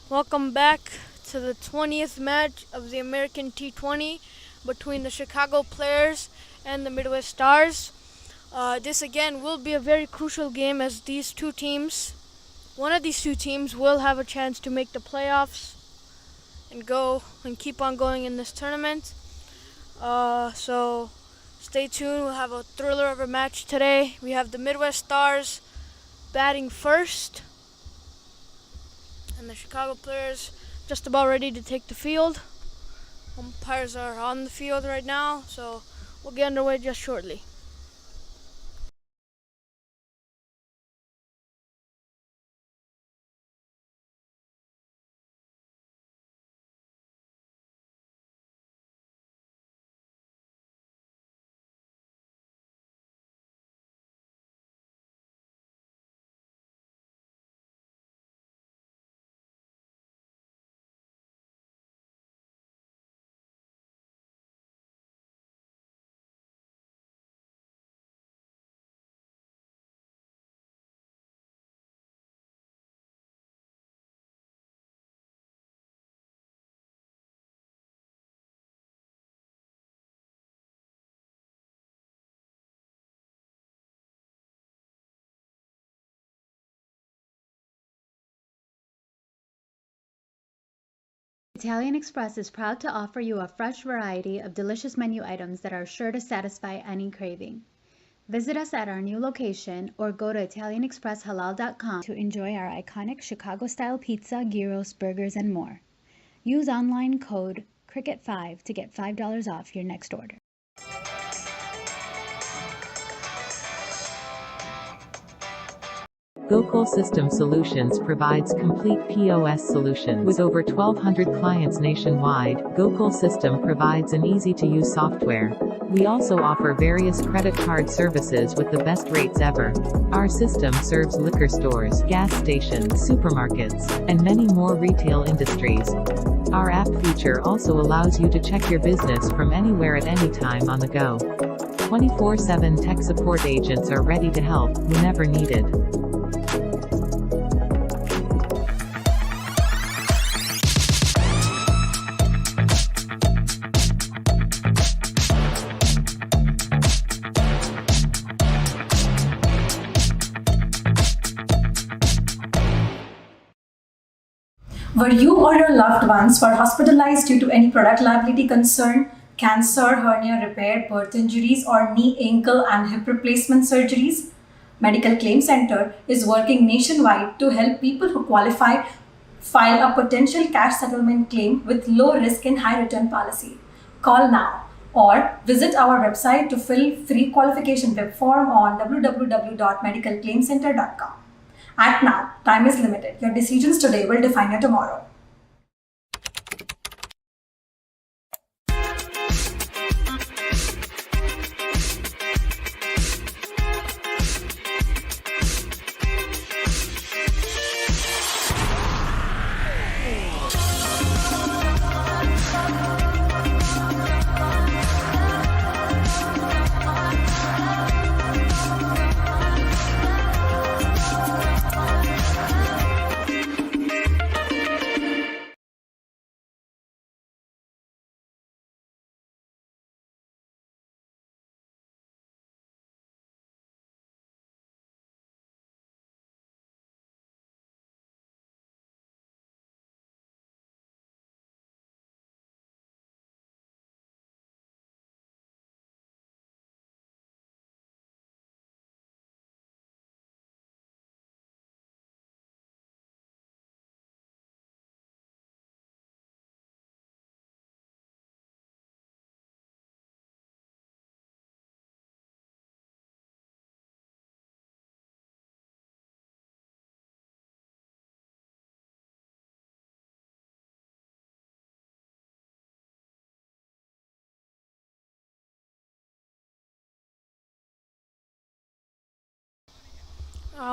Welcome back to the 20th match of the American T20 between the Chicago Players and the Midwest Stars. This again will be a very crucial game as one of these two teams will have a chance to make the playoffs and go and keep on going in this tournament. So stay tuned, we'll have a thriller of a match today. We have the Midwest Stars batting first, and the Chicago Players just about ready to take the field. Umpires are on the field right now, so we'll get underway just shortly. Italian Express is proud to offer you a fresh variety of delicious menu items that are sure to satisfy any craving. Visit us at our new location or go to ItalianExpressHalal.com to enjoy our iconic Chicago-style pizza, gyros, burgers, and more. Use online code CRICKET5 to get $5 off your next order. Gokul System Solutions provides complete POS solutions. With over 1,200 clients nationwide, Gokul System provides an easy-to-use software. We also offer various credit card services with the best rates ever. Our system serves liquor stores, gas stations, supermarkets, and many more retail industries. Our app feature also allows you to check your business from anywhere at any time on the go. 24/7 tech support agents are ready to help whenever needed. Were you or your loved ones were hospitalized due to any product liability concern, cancer, hernia repair, birth injuries, or knee, ankle, and hip replacement surgeries? Medical Claim Center is working nationwide to help people who qualify file a potential cash settlement claim with low risk and high return policy. Call now or visit our website to fill free qualification web form on www.medicalclaimcenter.com. Act now. Time is limited. Your decisions today will define your tomorrow.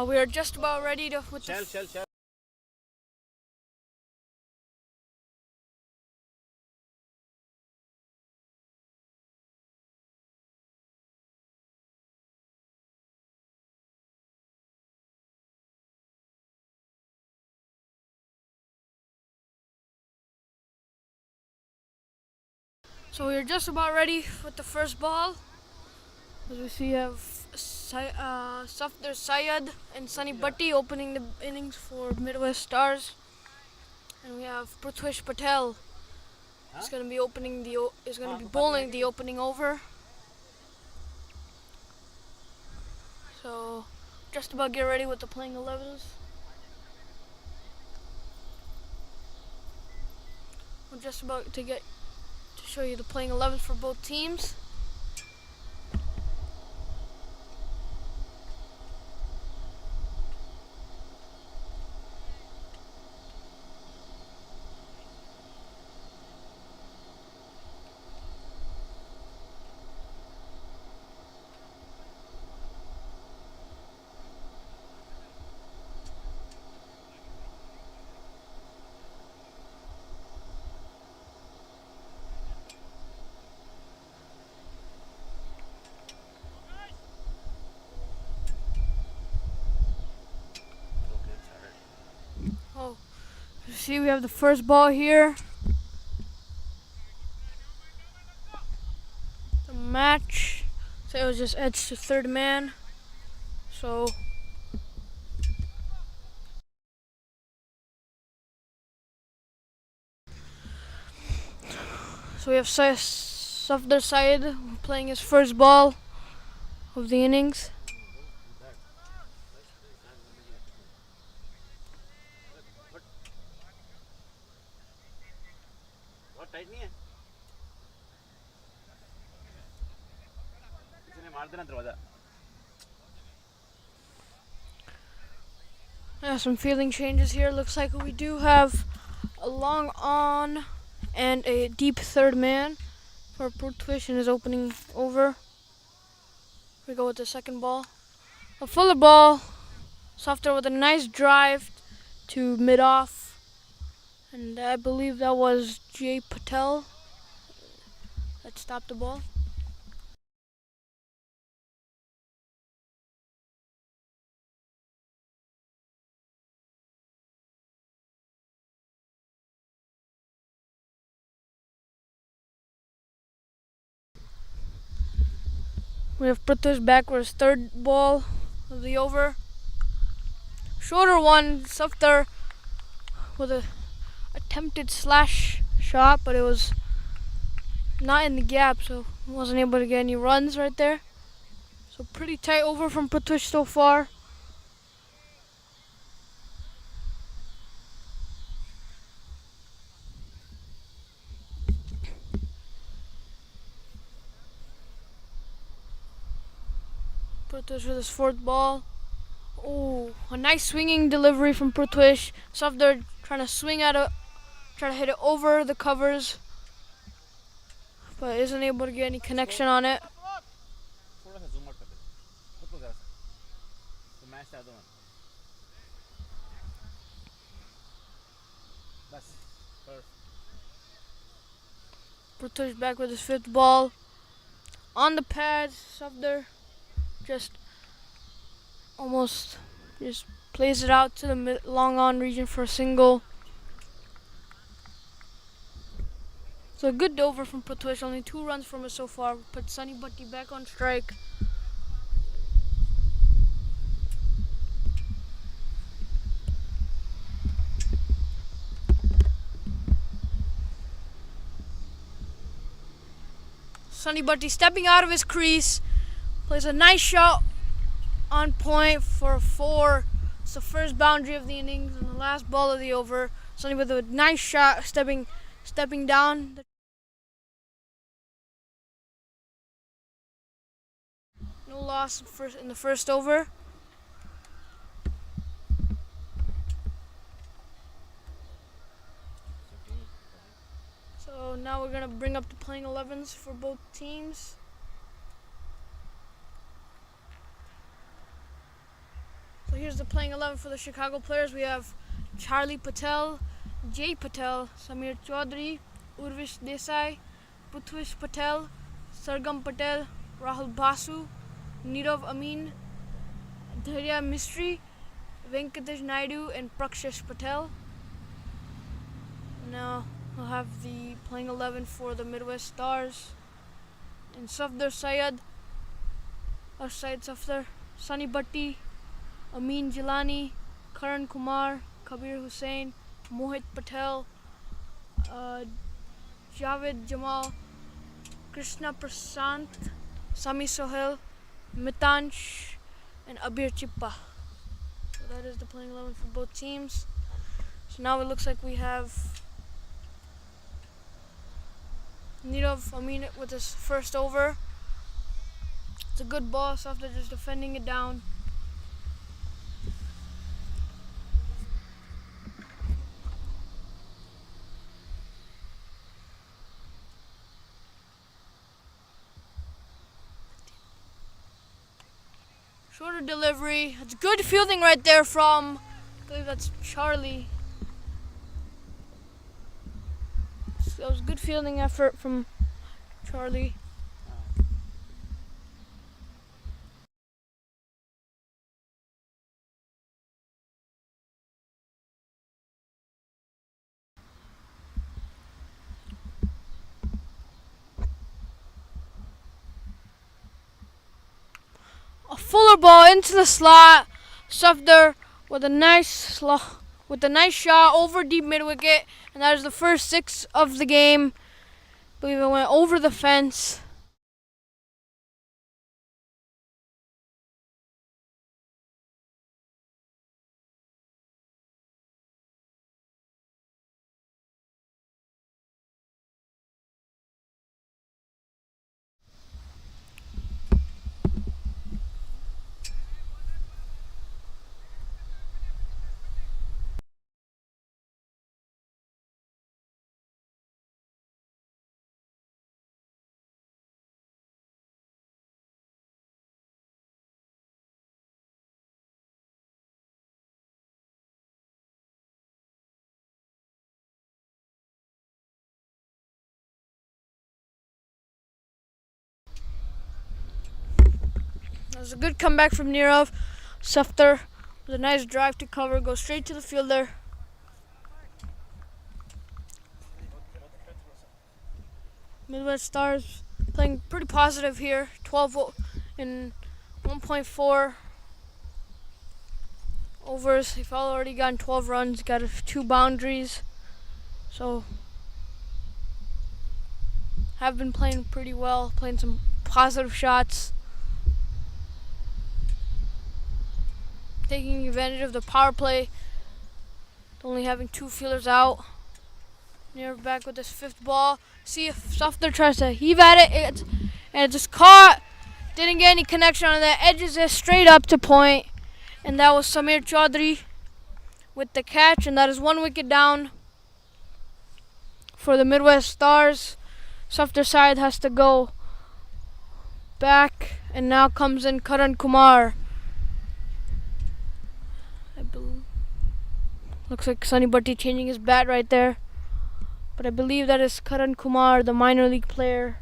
We are just about ready to So we're just about ready with the first ball. As we see, you have Safdar Syed and Sunny Bhatti opening the innings for Midwest Stars, and we have Prithvish Patel. Is going to be bowling the opening over. So just about get ready with the playing 11s. We're just about to show you the playing 11s for both teams. Oh, you see we have the first ball here. The match. So it was just edged to third man. So we have Safdar Syed playing his first ball of the innings. Some fielding changes here. Looks like we do have a long on and a deep third man for Prithvish in his opening over. We go with the second ball. A fuller ball. Softer with a nice drive to mid-off. And I believe that was Jay Patel that stopped the ball. We have Prithvish back with his third ball of the over. Shorter one, Safdar with a attempted slash shot, but it was not in the gap, so wasn't able to get any runs right there. So pretty tight over from Prithvish so far. Prithvish with his fourth ball. Oh, a nice swinging delivery from Prithvish. Safdar trying to try to hit it over the covers, but isn't able to get any connection on it. Prithvish back with his fifth ball. On the pads, Safdar just almost plays it out to the long on region for a single. So a good over from Prithvish, only 2 runs from it so far. Put Sunny Bhatti back on strike. Sunny Bhatti stepping out of his crease, plays a nice shot on point for a 4. It's the first boundary of the innings and the last ball of the over. Sunny with a nice shot, stepping down. No loss in the first over. So now we're gonna bring up the playing 11s for both teams. So here's the playing 11 for the Chicago players. We have Charlie Patel, Jay Patel, Samir Chaudhary, Urvish Desai, Prithvish Patel, Sargam Patel, Rahul Basu, Nirav Amin, Dharya Mistry, Venkatesh Naidu, and Prakshish Patel. Now We'll have the playing 11 for the Midwest Stars. And Safdar Syed, Syed Safdar, Sunny Bhatti, Amin Jilani, Karan Kumar, Kabir Hussain, Mohit Patel, Javed Jamal, Krishna Prasant, Sami Sohail, Mitansh, and Abir Chippa. So that is the playing 11 for both teams. So now it looks like we have Nirav Amin with his first over. It's a good ball, so after just defending it down. Shorter delivery. It's good fielding right there from, I believe that's Charlie. So that was good fielding effort from Charlie. A fuller ball into the slot. Safdar with a nice shot over deep mid wicket, and that is the first 6 of the game. I believe it went over the fence. That was a good comeback from Nirav. Safdar with a nice drive to cover, goes straight to the fielder. Midwest Stars playing pretty positive here. 12 in 1.4 overs. They've already gotten 12 runs, got 2 boundaries. So have been playing pretty well, playing some positive shots. Taking advantage of the power play, only having 2 fielders out. Near back with his 5th ball. See if Safdar tries to heave at it, and it just caught. Didn't get any connection on that. Edges it straight up to point, and that was Samir Chaudhary with the catch, and that is 1 wicket down for the Midwest Stars. Safdar Syed has to go back, and now comes in Karan Kumar. Looks like Sunny Bhatti changing his bat right there. But I believe that is Karan Kumar, the minor league player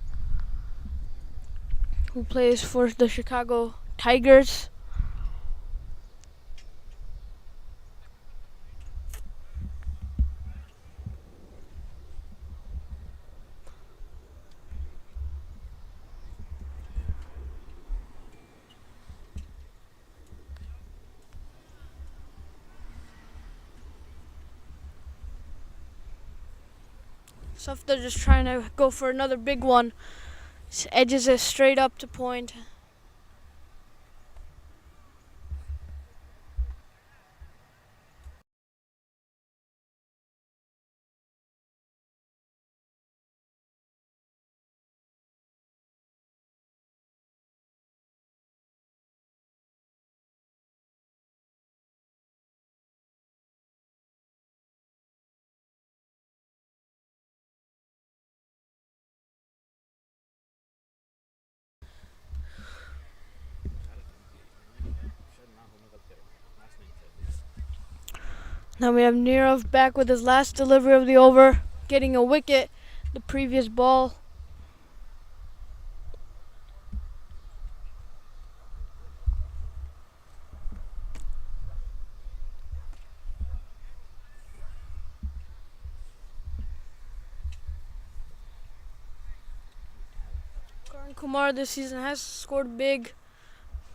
who plays for the Chicago Tigers. Safdar just trying to go for another big one. Just edges it straight up to point. Now we have Nirav back with his last delivery of the over, getting a wicket the previous ball. Kumar this season has scored big,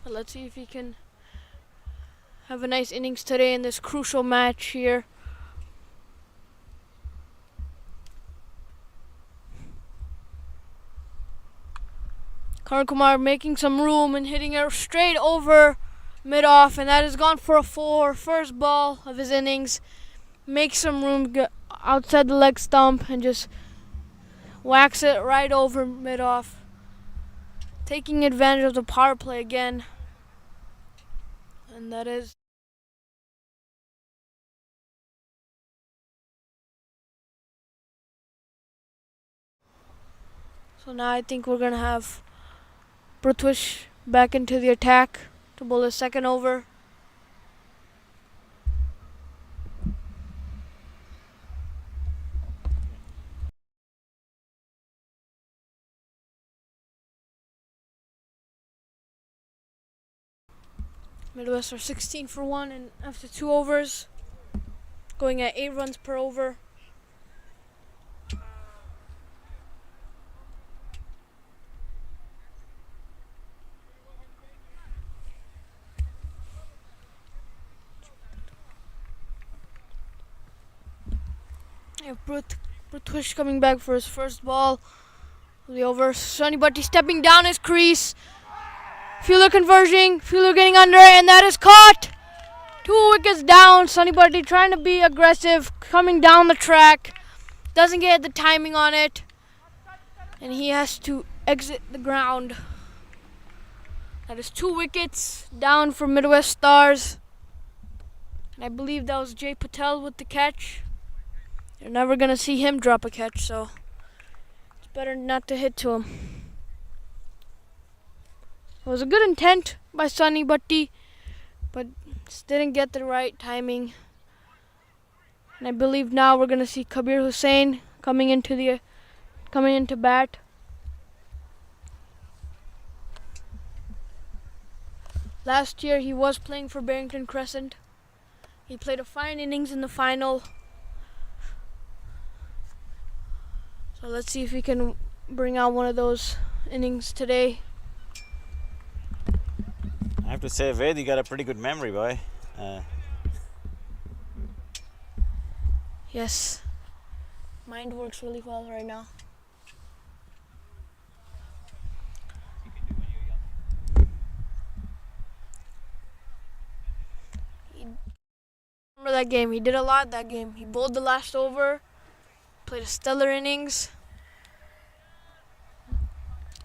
but let's see if he can have a nice innings today in this crucial match here. Karan Kumar making some room and hitting it straight over mid-off, and that has gone for a 4. First ball of his innings. Make some room outside the leg stump and just whacks it right over mid-off. Taking advantage of the power play again. And that is... So now I think we're going to have Prithwish back into the attack to bowl his second over. Midwest are 16 for 1 and after 2 overs, going at 8 runs per over. Prithwish coming back for his first ball of the over. Sonny Bhatti stepping down his crease. Fielder converging, fielder getting under, and that is caught. 2 wickets down. Sonny Bhatti trying to be aggressive, coming down the track. Doesn't get the timing on it, and he has to exit the ground. That is 2 wickets down for Midwest Stars. And I believe that was Jay Patel with the catch. You're never going to see him drop a catch, so it's better not to hit to him. It was a good intent by Sonny Bhatti, but just didn't get the right timing. And I believe now we're going to see Kabir Hussain coming into bat. Last year he was playing for Barrington Crescent. He played a fine innings in the final. So let's see if we can bring out one of those innings today. I have to say, Ved, you got a pretty good memory, boy. Yes, mind works really well right now. Remember that game? He did a lot that game. He bowled the last over, played a stellar innings.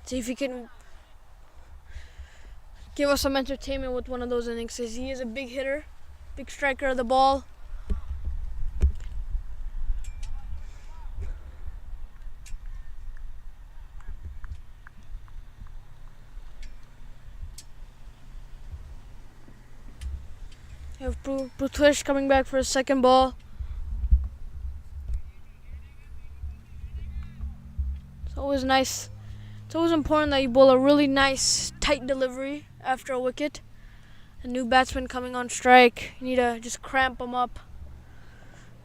See if he can give us some entertainment with one of those innings. He is a big hitter, big striker of the ball. We have Prithwish coming back for his second ball. It's always nice. It's always important that you bowl a really nice, tight delivery after a wicket. A new batsman coming on strike, you need to just cramp him up.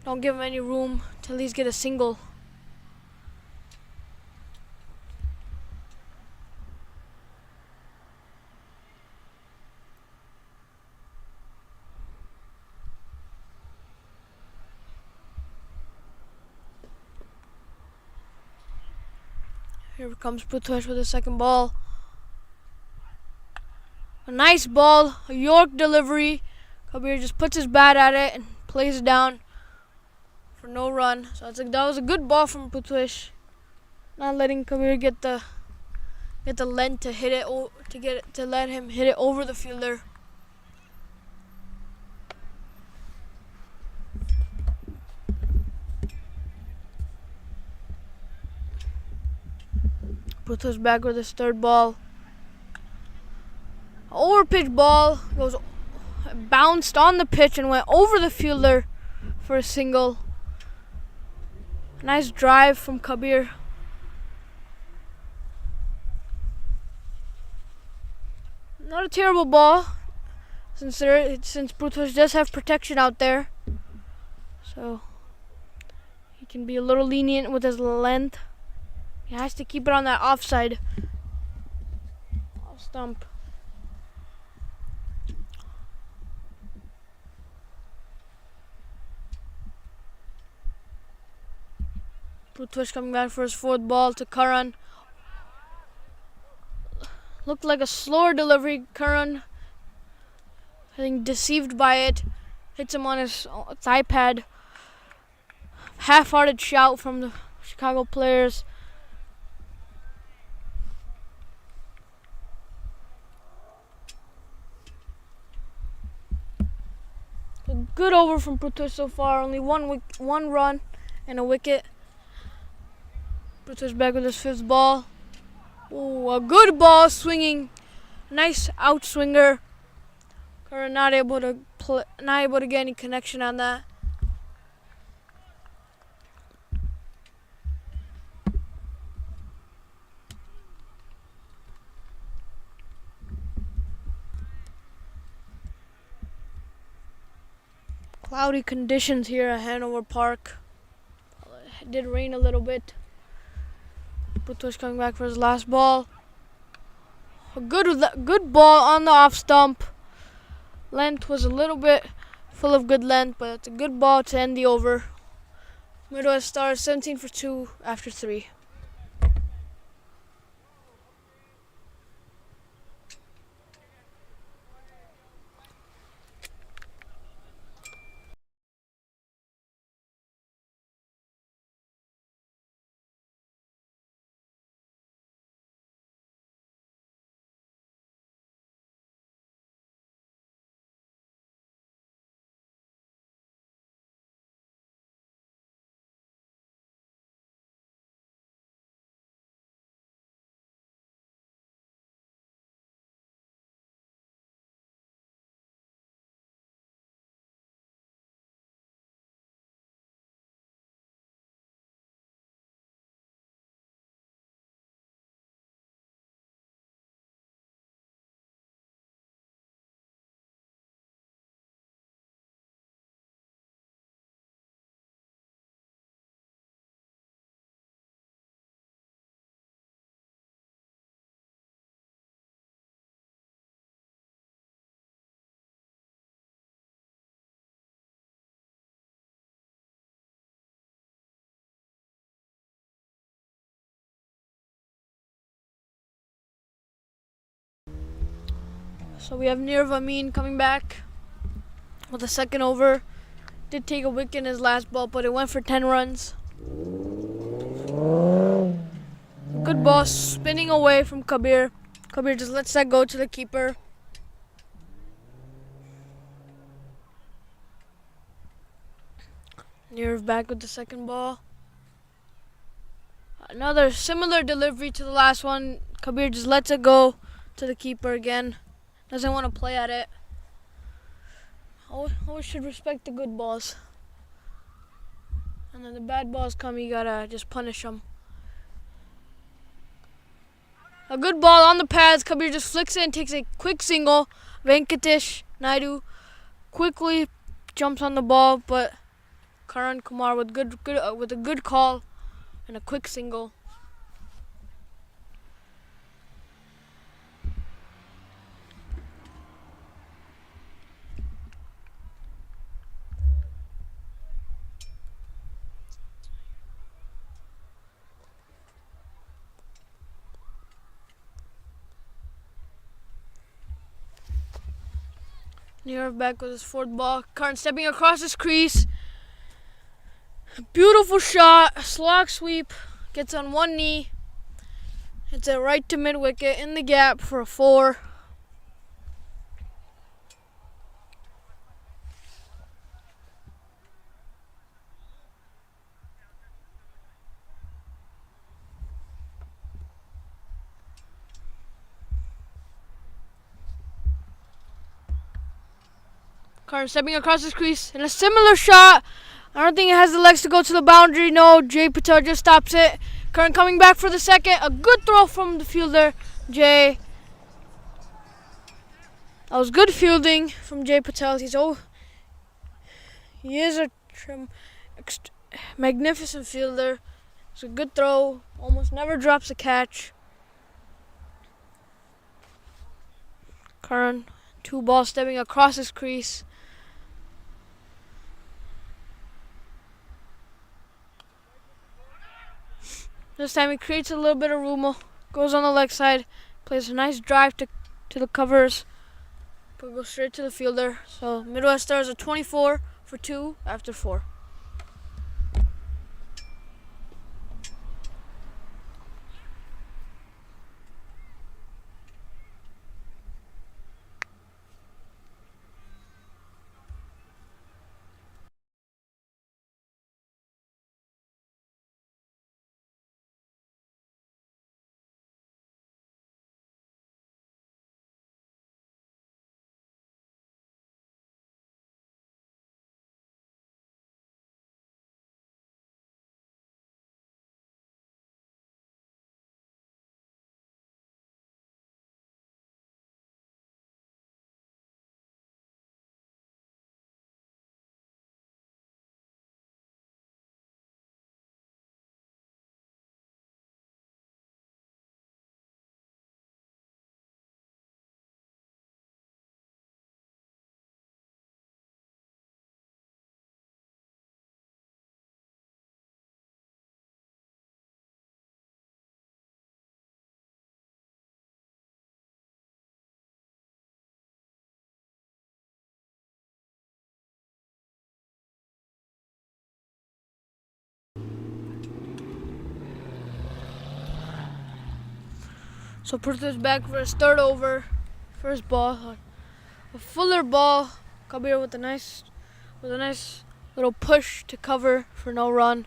Don't give him any room to at least get a single. Here comes Prithwish with his second ball. A nice ball, a York delivery. Kabir just puts his bat at it and plays it down for no run. So that was a good ball from Prithwish. Not letting Kabir get the length to hit it to let him hit it over the fielder. Prithwish back with his third ball. Over pitch ball bounced on the pitch and went over the fielder for a single. Nice drive from Kabir. Not a terrible ball, since Prithwish does have protection out there, so he can be a little lenient with his length. He has to keep it on that offside stump. Prithvish coming back for his fourth ball to Karan. Looked like a slower delivery. Karan, I think, deceived by it. Hits him on his thigh pad. Half-hearted shout from the Chicago players. A good over from Prithvish so far. Only one run and a wicket. Prithvish back with his fifth ball. Ooh, a good ball swinging. Nice outswinger. Karan not able to get any connection on that. Cloudy conditions here at Hanover Park. It did rain a little bit. Prithvish coming back for his last ball. A good ball on the off stump. Length was a little bit full of good length, but it's a good ball to end the over. Midwest Stars 17 for 2 after 3. So we have Nirav Amin coming back with a second over. Did take a wicket in his last ball, but it went for 10 runs. Good ball spinning away from Kabir. Kabir just lets that go to the keeper. Nirav back with the second ball. Another similar delivery to the last one. Kabir just lets it go to the keeper again. Doesn't want to play at it. Always should respect the good balls. And then the bad balls come, you gotta just punish them. A good ball on the pads. Kabir just flicks it and takes a quick single. Venkatesh Naidu quickly jumps on the ball, but Karan Kumar with a good call and a quick single. Nirav back with his fourth ball. Karan stepping across his crease. Beautiful shot. Slog sweep. Gets on one knee. It's a right to mid wicket in the gap for a 4. Karan stepping across his crease in a similar shot. I don't think it has the legs to go to the boundary. No, Jay Patel just stops it. Karan coming back for the second. A good throw from the fielder, Jay. That was good fielding from Jay Patel. He is a magnificent fielder. It's a good throw. Almost never drops a catch. Curran, 2 balls stepping across his crease. This time he creates a little bit of room, goes on the leg side, plays a nice drive to the covers, but goes straight to the fielder. So Midwest Stars are 24 for 2 after 4. So Prithviraj back for his third over. First ball, a fuller ball. Kabir with a nice little push to cover for no run.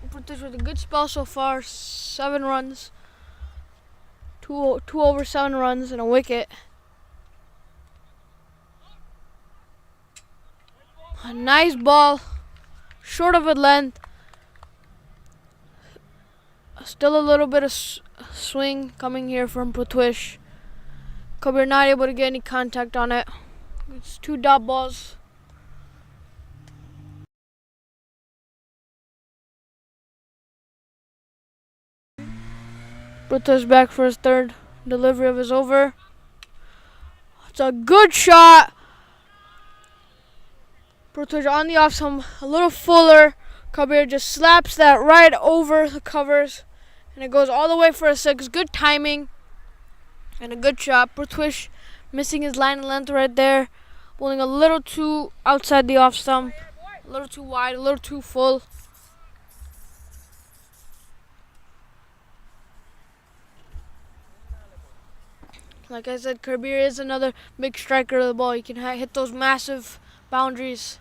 Prithviraj with a good spell so far. 7 runs, two over 7 runs and a wicket. A nice ball, short of a length. Still a little bit of swing coming here from Prithviraj. Kabir not able to get any contact on it. It's 2 dot balls. Prithviraj back for his third delivery of his over. It's a good shot. Prithviraj on the off stump, a little fuller. Kabir just slaps that right over the covers, and it goes all the way for a 6. Good timing and a good shot. Prithviraj missing his line of length right there, bowling a little too outside the off stump, a little too wide, a little too full. Like I said, Kabir is another big striker of the ball. He can hit those massive boundaries.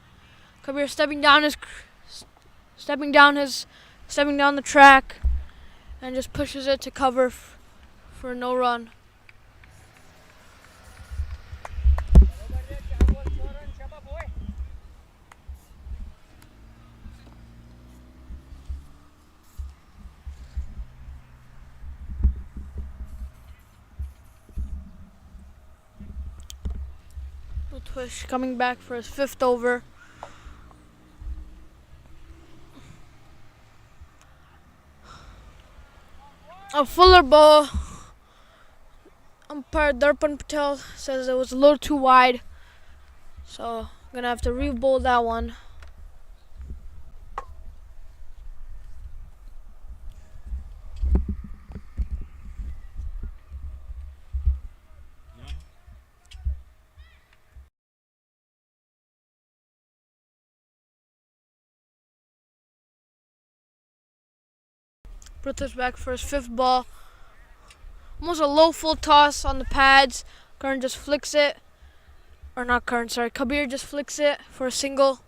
Kabir stepping down the track, and just pushes it to cover for no run. Prithviraj coming back for his 5th over. A fuller ball. Umpire Darpan Patel says it was a little too wide, so I'm gonna have to re-bowl that one. Prithviraj back for his 5th ball. Almost a low full toss on the pads. Kabir just flicks it. Kabir just flicks it for a single.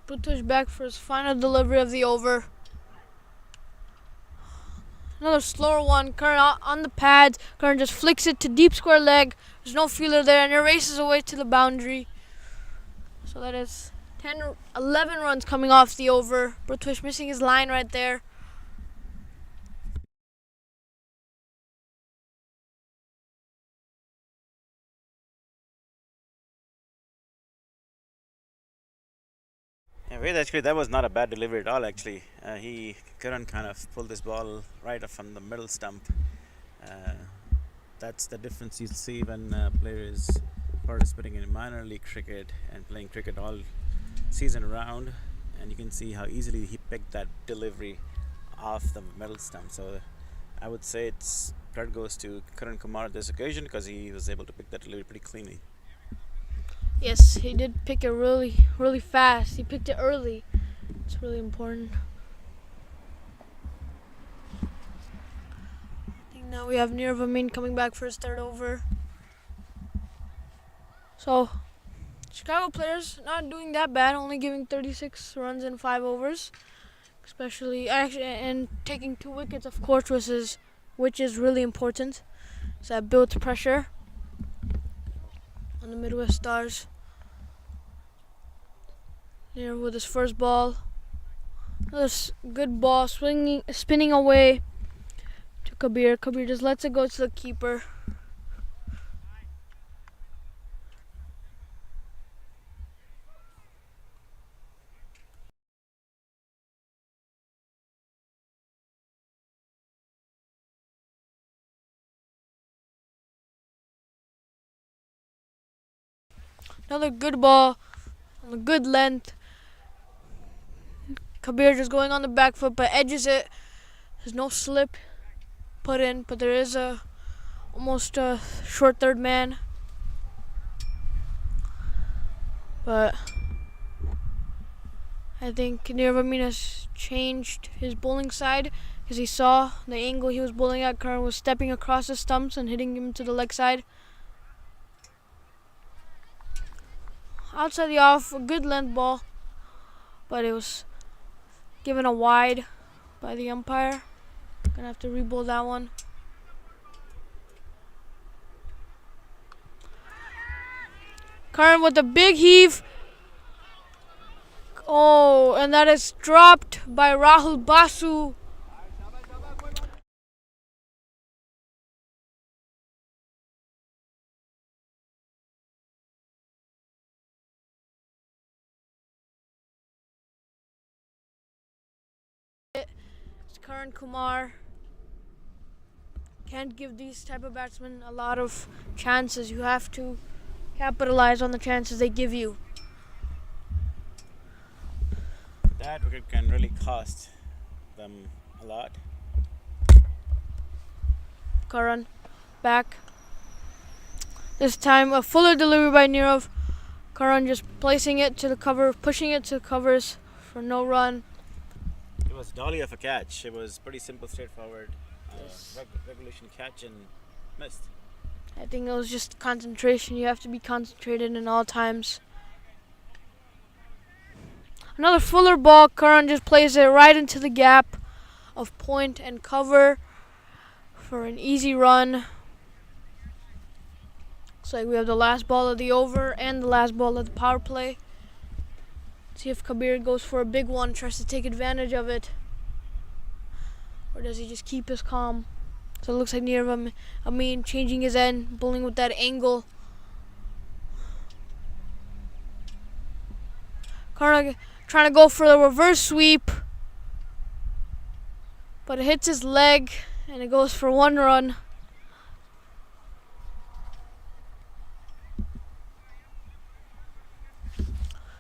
Prithviraj back for his final delivery of the over. Another slower one. Curran on the pads. Curran just flicks it to deep square leg. There's no fielder there, and it races away to the boundary. So that is 11 runs coming off the over. Brutwish missing his line right there. Yeah, wait, actually, that was not a bad delivery at all. Actually, Karan kind of pulled this ball right up from the middle stump. Uh, that's the difference you see when a player is participating in minor league cricket and playing cricket all season round, and you can see how easily he picked that delivery off the middle stump. So I would say it's credit goes to Karan Kumar this occasion because he was able to pick that delivery pretty cleanly. Yes, he did pick it really fast. He picked it early. It's really important. I think now we have Nirav Amin coming back for his third over. So, Chicago players not doing that bad, only giving 36 runs in 5 overs. Especially, actually, and taking 2 wickets, of course, which is really important. So that builds pressure on the Midwest Stars. Here with his first ball. Another good ball, spinning away to Kabir. Kabir just lets it go to the keeper. Another good ball on a good length. Kabir just going on the back foot but edges it. There's no slip put in, but there is almost a short third man. But I think Nirav Amin has changed his bowling side because he saw the angle he was bowling at. Karan was stepping across the stumps and hitting him to the leg side. Outside the off, a good length ball, but it was given a wide by the umpire. Gonna have to re-bowl that one. Karan with a big heave. Oh, and that is dropped by Rahul Basu. It's Karan Kumar. Can't give these type of batsmen a lot of chances. You have to capitalize on the chances they give you. That wicket can really cost them a lot. Karan back. This time a fuller delivery by Nirav. Karan just placing it to the cover, pushing it to the covers for no run. It was dolly of a catch. It was pretty simple, straightforward. Regulation catch and missed. I think it was just concentration. You have to be concentrated in all times. Another fuller ball. Karan just plays it right into the gap of point and cover for an easy run. Looks like we have the last ball of the over and the last ball of the power play. See if Kabir goes for a big one, tries to take advantage of it. Or does he just keep his calm? So it looks like Nirav Amin changing his end, bowling with that angle. Karan trying to go for the reverse sweep. But it hits his leg and it goes for 1 run.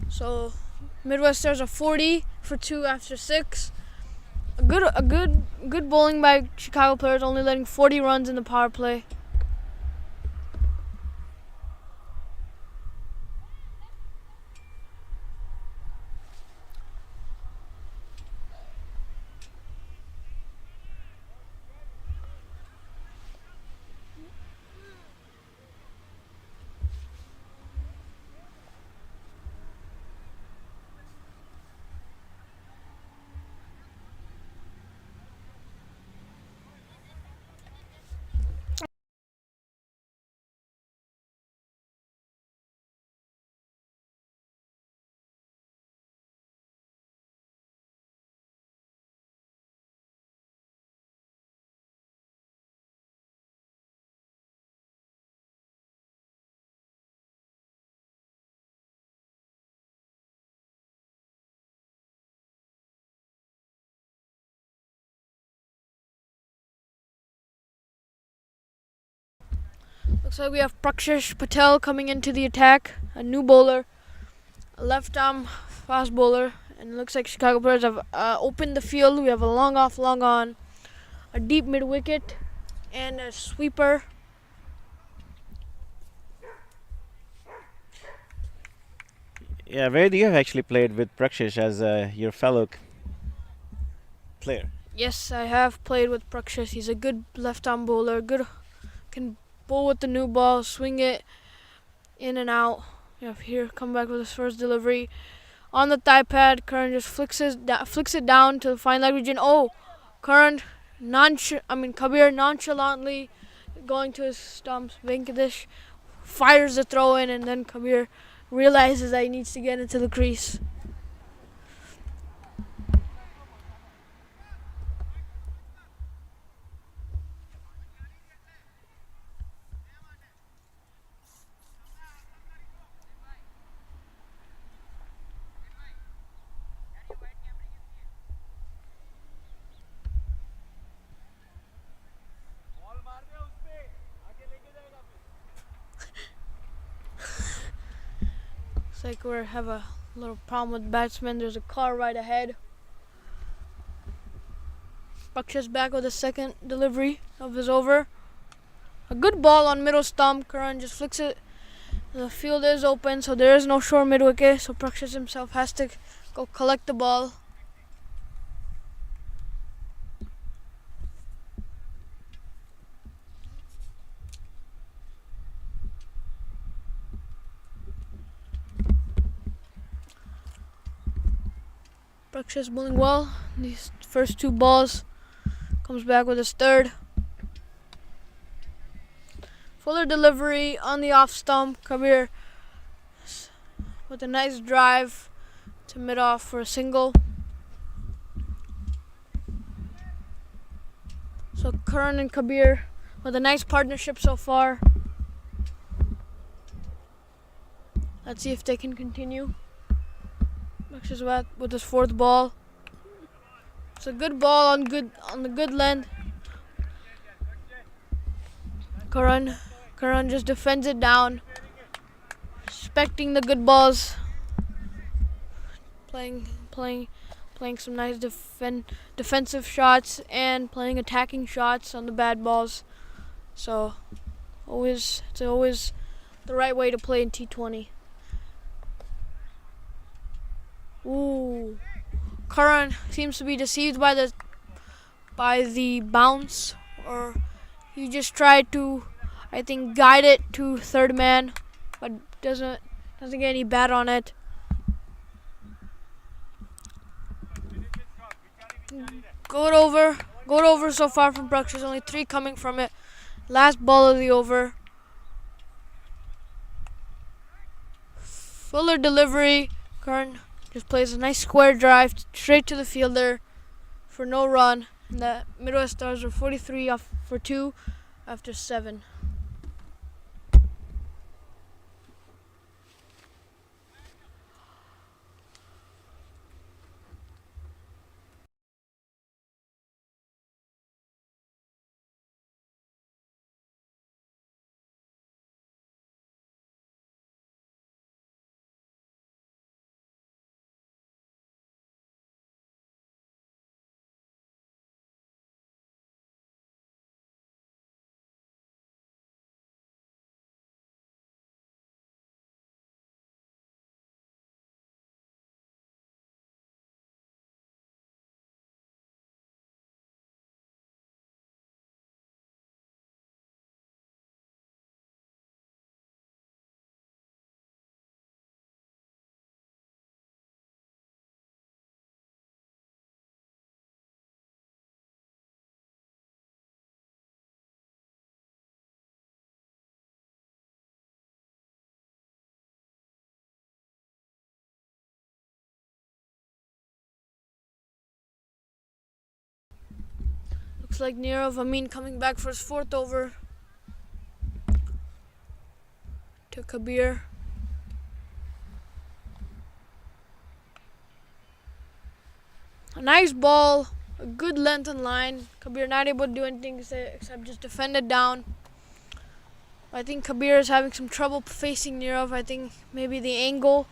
So Midwest Stars are 40 for 2 after 6. A good bowling by Chicago players, only letting 40 runs in the power play. Looks like we have Prakshish Patel coming into the attack, a new bowler, a left-arm fast bowler, and it looks like Chicago Bears have opened the field. We have a long off, long on, a deep mid-wicket, and a sweeper. Yeah, where do you have actually played with Prakshish as your fellow player? Yes, I have played with Prakshish. He's a good left-arm bowler. Can bowl with the new ball, swing it in and out. You have here come back with his first delivery on the thigh pad. Karan just flicks it down to the fine leg region. Oh, Kabir nonchalantly going to his stumps. Venkatesh fires the throw in, and then Kabir realizes that he needs to get into the crease. Looks like we have a little problem with batsmen. There's a car right ahead. Prakshish back with a second delivery of his over. A good ball on middle stump. Karan just flicks it. The field is open, so there is no short mid wicket. So Prakshish himself has to go collect the ball. Prakshish bowling well. These first two balls. Comes back with his third. Fuller delivery on the off stump. Kabir with a nice drive to mid off for a single. So Karan and Kabir with a nice partnership so far. Let's see if they can continue. Prakshish with his fourth ball. It's a good ball on the good length. Karan just defends it down, expecting the good balls. Playing some nice defensive shots and playing attacking shots on the bad balls. So it's always the right way to play in T20. Ooh, Karan seems to be deceived by the bounce, or he just tried to, I think, guide it to third man, but doesn't get any bat on it. Good over so far from Prakshish. Only 3 coming from it. Last ball of the over. Fuller delivery. Karan just plays a nice square drive straight to the fielder for no run. And the Midwest Stars are 43 off for 2 after 7. Looks like Nirav Amin coming back for his 4th over to Kabir. A nice ball, a good length and line. Kabir not able to do anything except just defend it down. I think Kabir is having some trouble facing Nirav. I think maybe the angle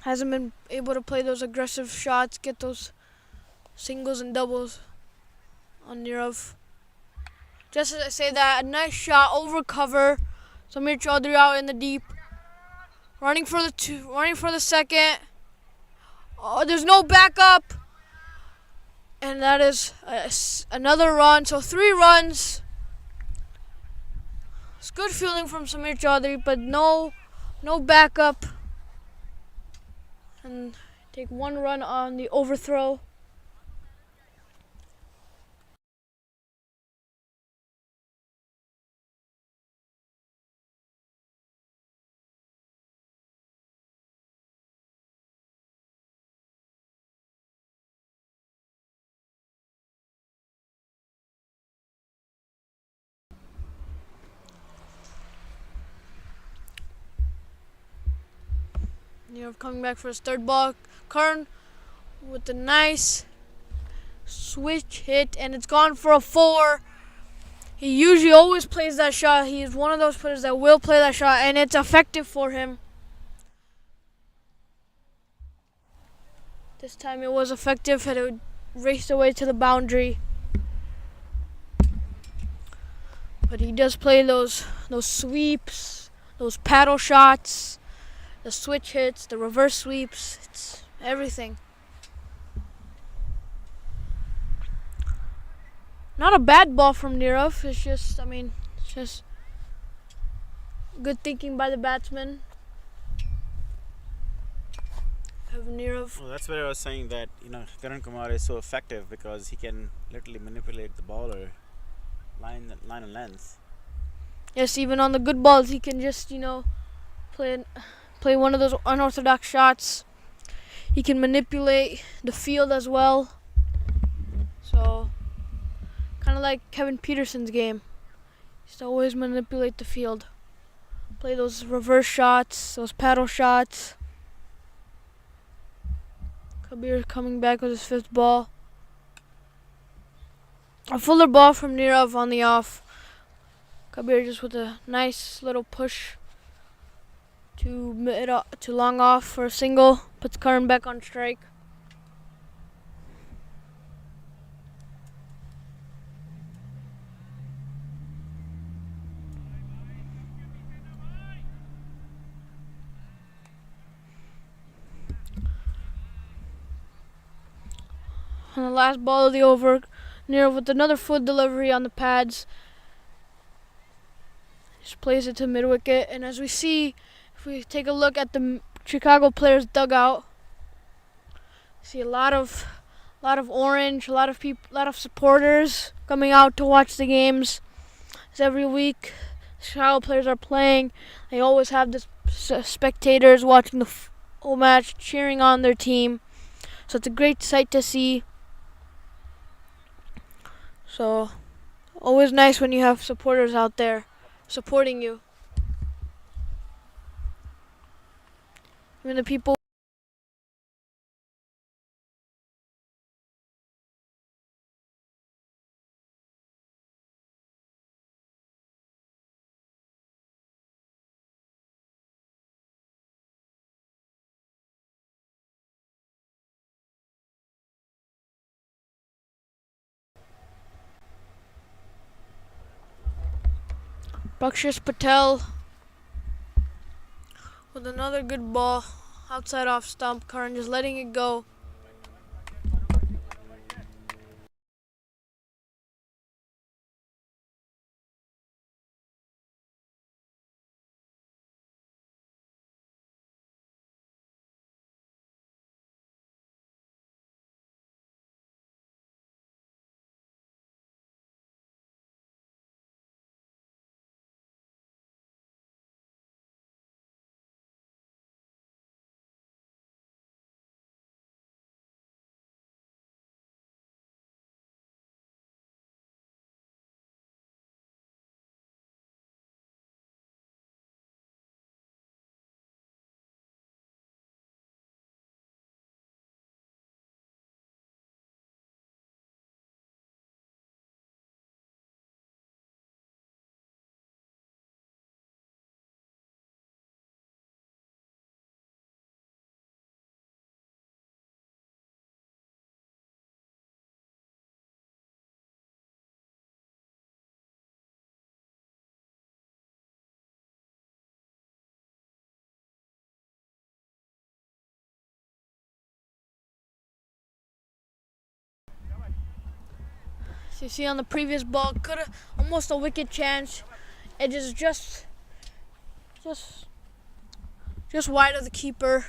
hasn't been able to play those aggressive shots, get those singles and doubles on Nirav. Just as I say that, a nice shot over cover. Samir Chaudhary out in the deep, running for the second. Oh, there's no backup, and that is another run. So 3 runs. It's good fielding from Samir Chaudhary, but no backup. And take 1 run on the overthrow. Nirav coming back for his 3rd ball. Karn with a nice switch hit, and it's gone for a 4. He usually always plays that shot. He is one of those players that will play that shot, and it's effective for him. This time it was effective, and it raced away to the boundary. But he does play those sweeps, those paddle shots, the switch hits, the reverse sweeps. It's everything. Not a bad ball from Nirav. It's just good thinking by the batsman. Nirav. Well, that's where I was saying that Karan Kumar is so effective because he can literally manipulate the ball or line and length. Yes, even on the good balls, he can just play one of those unorthodox shots. He can manipulate the field as well. So, kind of like Kevin Peterson's game. He used to always manipulate the field. Play those reverse shots, those paddle shots. Kabir coming back with his 5th ball. A fuller ball from Nirav on the off. Kabir just with a nice little push to long off for a single. Puts Karan back on strike. On the last ball of the over, Nirav with another foot delivery on the pads. Just plays it to mid wicket, and as we see, if we take a look at the Chicago players' dugout, see a lot of orange, a lot of supporters coming out to watch the games. As every week, Chicago players are playing, they always have the spectators watching the whole match, cheering on their team. So it's a great sight to see. So, always nice when you have supporters out there supporting you. Even the people Bakshis Patel with another good ball outside off stump. Karan just letting it go. So you see on the previous ball, could have almost a wicket chance. It is just wide of the keeper.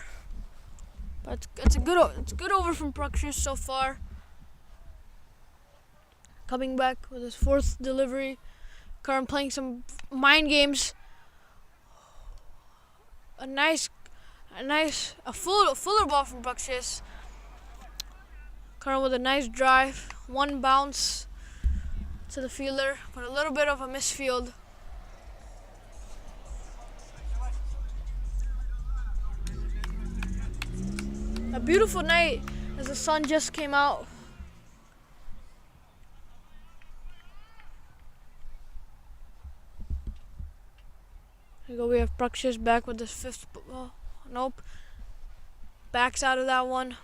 But it's a good over from Prakshit so far. Coming back with his fourth delivery. Karan playing some mind games. A fuller ball from Prakshit. Karan with a nice drive, one bounce to the fielder, but a little bit of a misfield. A beautiful night as the sun just came out. Here we go, we have Prakshit back with his fifth ball. Nope. Backs out of that one.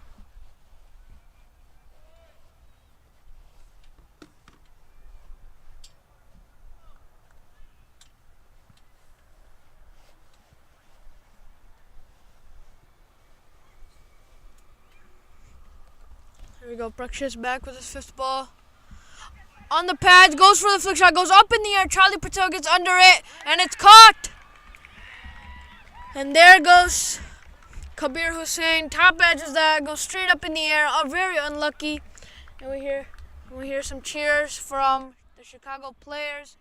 Here we go, Prakshit back with his fifth ball. On the pads, goes for the flick shot, goes up in the air. Charlie Patel gets under it, and it's caught. And there goes Kabir Hussain. Top edge is that, goes straight up in the air. Very unlucky. And we hear some cheers from the Chicago players.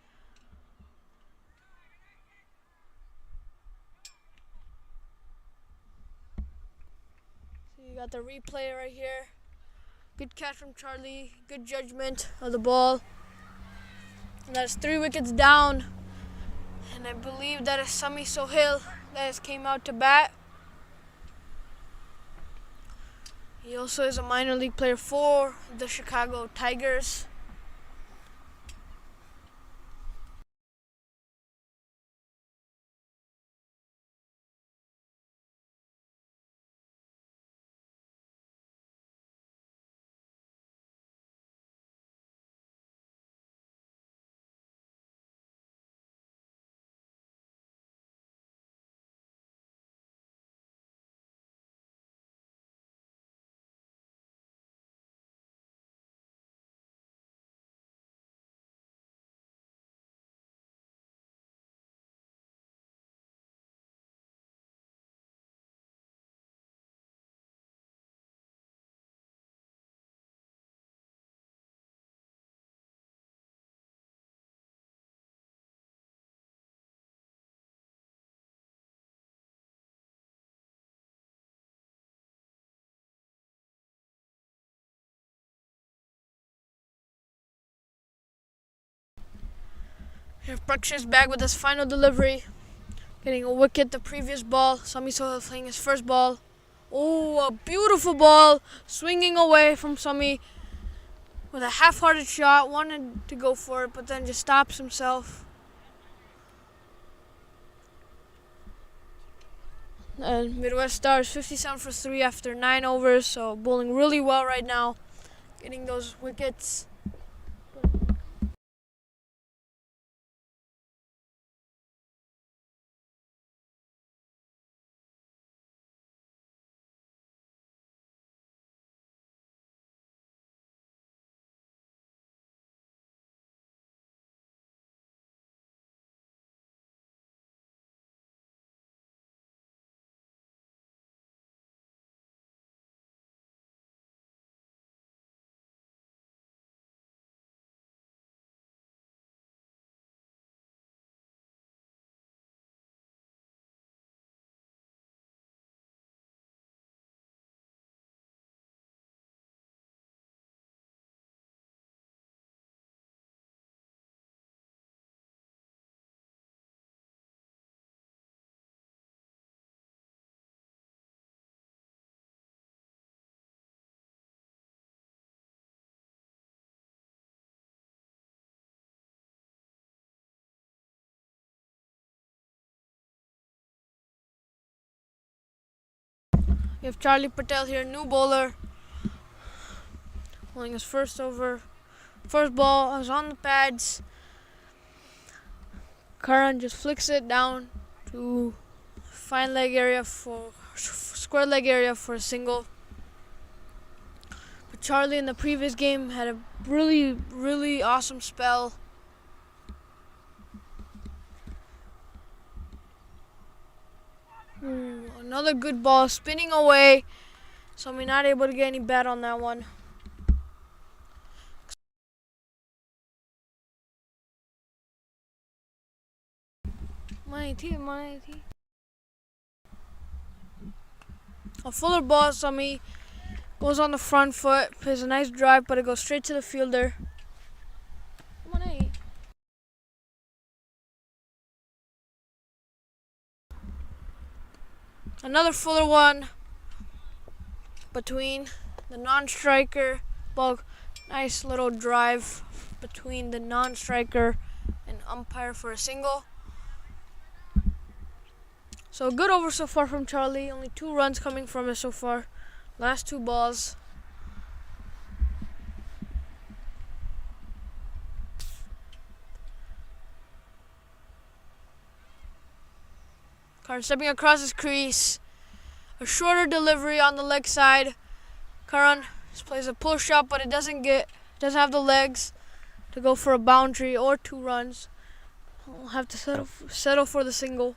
So you got the replay right here. Good catch from Charlie. Good judgment of the ball. And that's 3 wickets down. And I believe that is Sami Sohail that has came out to bat. He also is a minor league player for the Chicago Tigers. Here Prakshit's back with his final delivery. Getting a wicket the previous ball. Sami Sohail playing his first ball. Oh, a beautiful ball. Swinging away from Sami with a half-hearted shot. Wanted to go for it, but then just stops himself. And Midwest Stars 57 for 3 after 9 overs. So bowling really well right now. Getting those wickets. We have Charlie Patel here, new bowler. Bowling his first over. First ball is on the pads. Karan just flicks it down to fine leg area for square leg area for a single. Charlie in the previous game had a really, really awesome spell. Ooh, another good ball spinning away. So we're not able to get any bat on that one. A fuller ball, Sami goes on the front foot, plays a nice drive, but it goes straight to the fielder. Another fuller one between the non-striker. Ball, nice little drive between the non-striker and umpire for a single. So a good over so far from Charlie. Only 2 runs coming from it so far. Last 2 balls. Karan stepping across his crease. A shorter delivery on the leg side. Karan plays a pull shot, but it doesn't have the legs to go for a boundary or 2 runs. We'll have to settle for the single.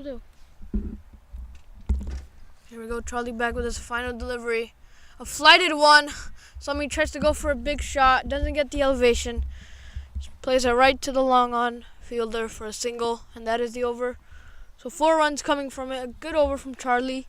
Here we go, Charlie back with his final delivery. A flighted one. Somebody tries to go for a big shot, doesn't get the elevation. Just plays it right to the long on fielder for a single, and that is the over. So 4 runs coming from it. A good over from Charlie.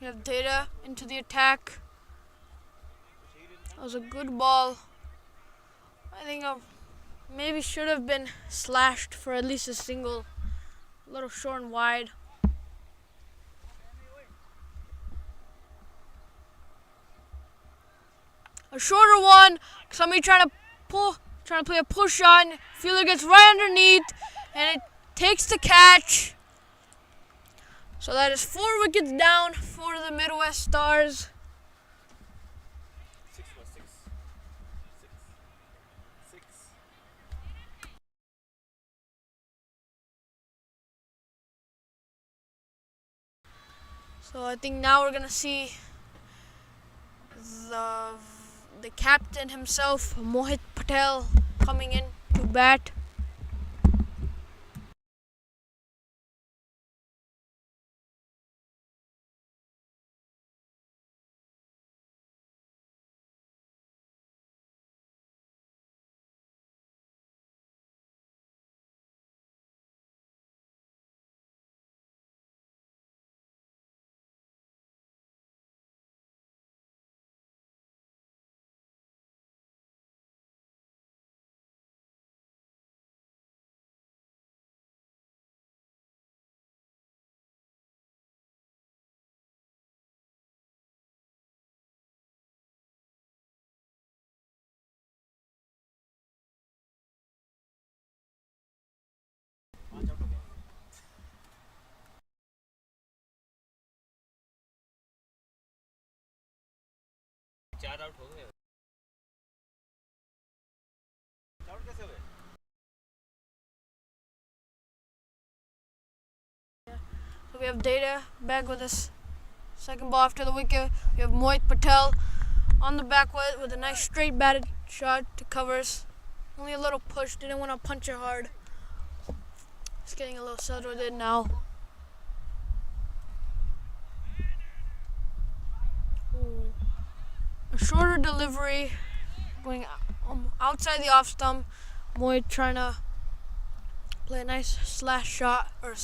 We have Data into the attack. That was a good ball. I think maybe should have been slashed for at least a single. A little short and wide. A shorter one. Somebody trying to play a push shot. Fielder gets right underneath, and it takes the catch. So that is 4 wickets down for the Midwest Stars. So I think now we're gonna see the captain himself, Mohit Patel, coming in to bat. So we have Data back with his second ball after the wicket. We have Mohit Patel on the back with a nice straight batted shot to covers. Only a little push, didn't want to punch it hard. Just getting a little settled with it now. Ooh. A shorter delivery, going outside the off stump. Mohit trying to play a nice slash shot or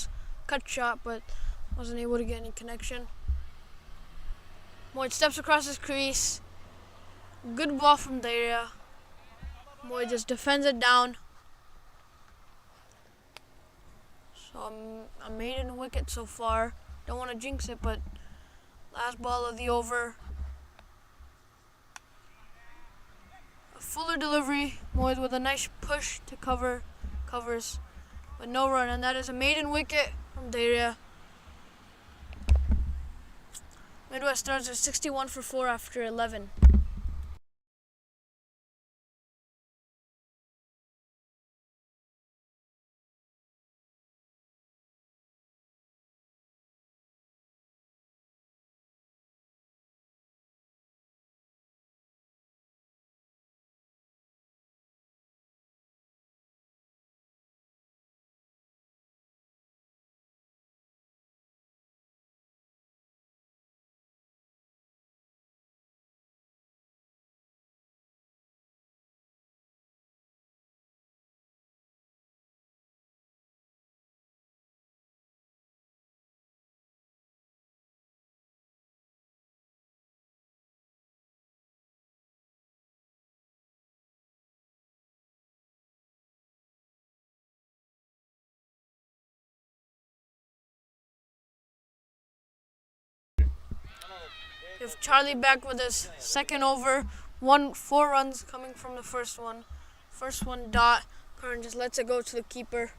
cut shot, but wasn't able to get any connection. Mohit steps across his crease. Good ball from the area. Mohit just defends it down. So a maiden wicket so far. Don't want to jinx it, but last ball of the over. A fuller delivery. Mohit with a nice push to covers, but no run, and that is a maiden wicket from the area. Midwest Stars are 61 for 4 after 11. We have Charlie back with his second over. 4 runs coming from the first one. First one dot. Curran just lets it go to the keeper.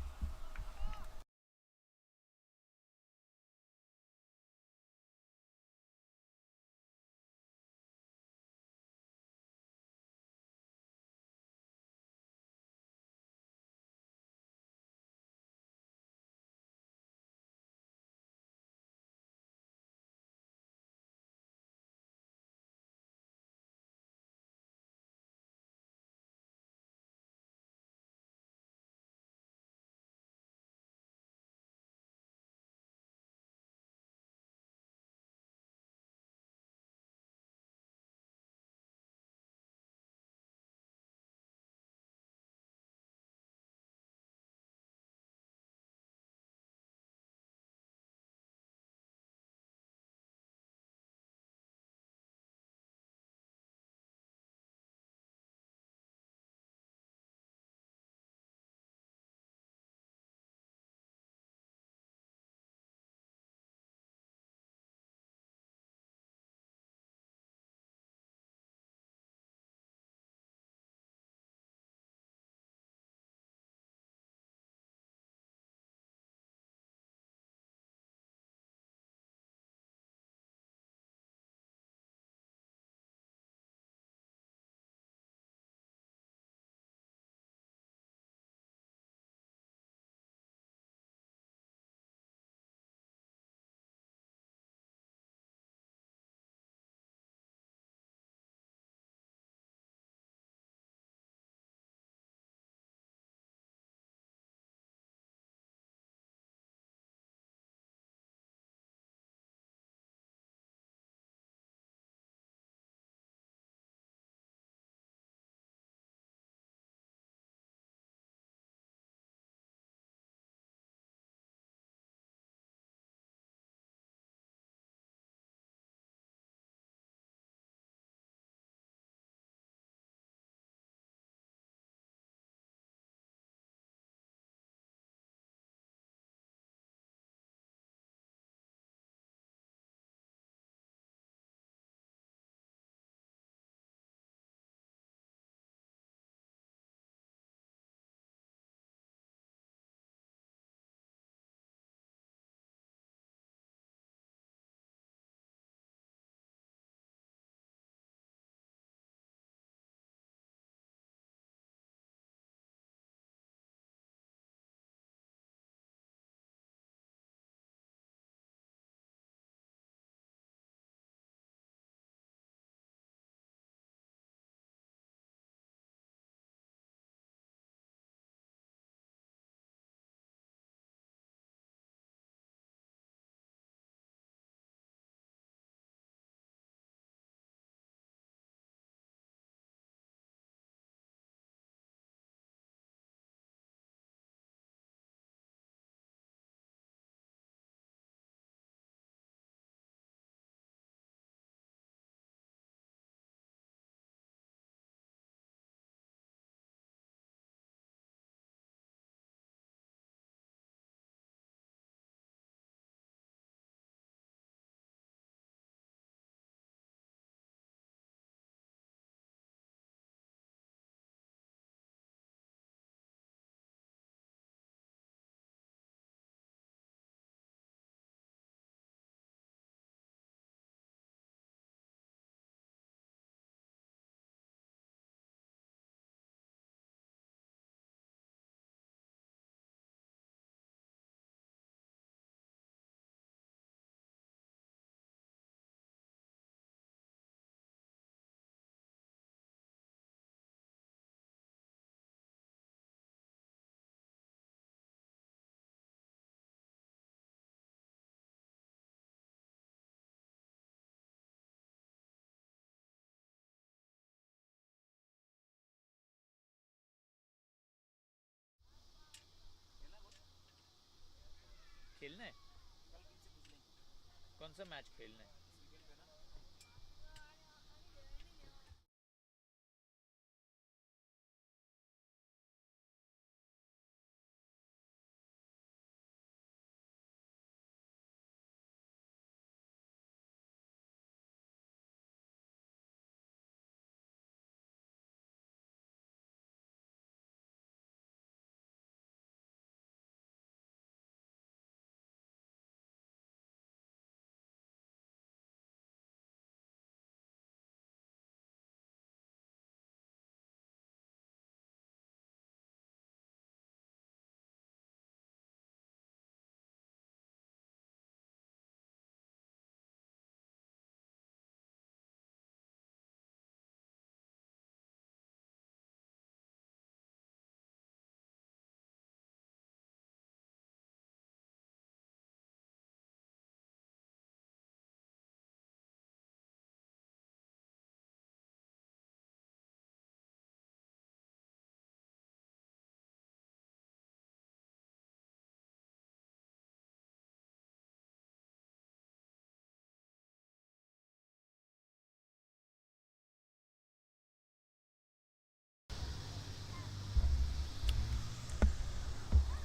कौन सा match खेलना है?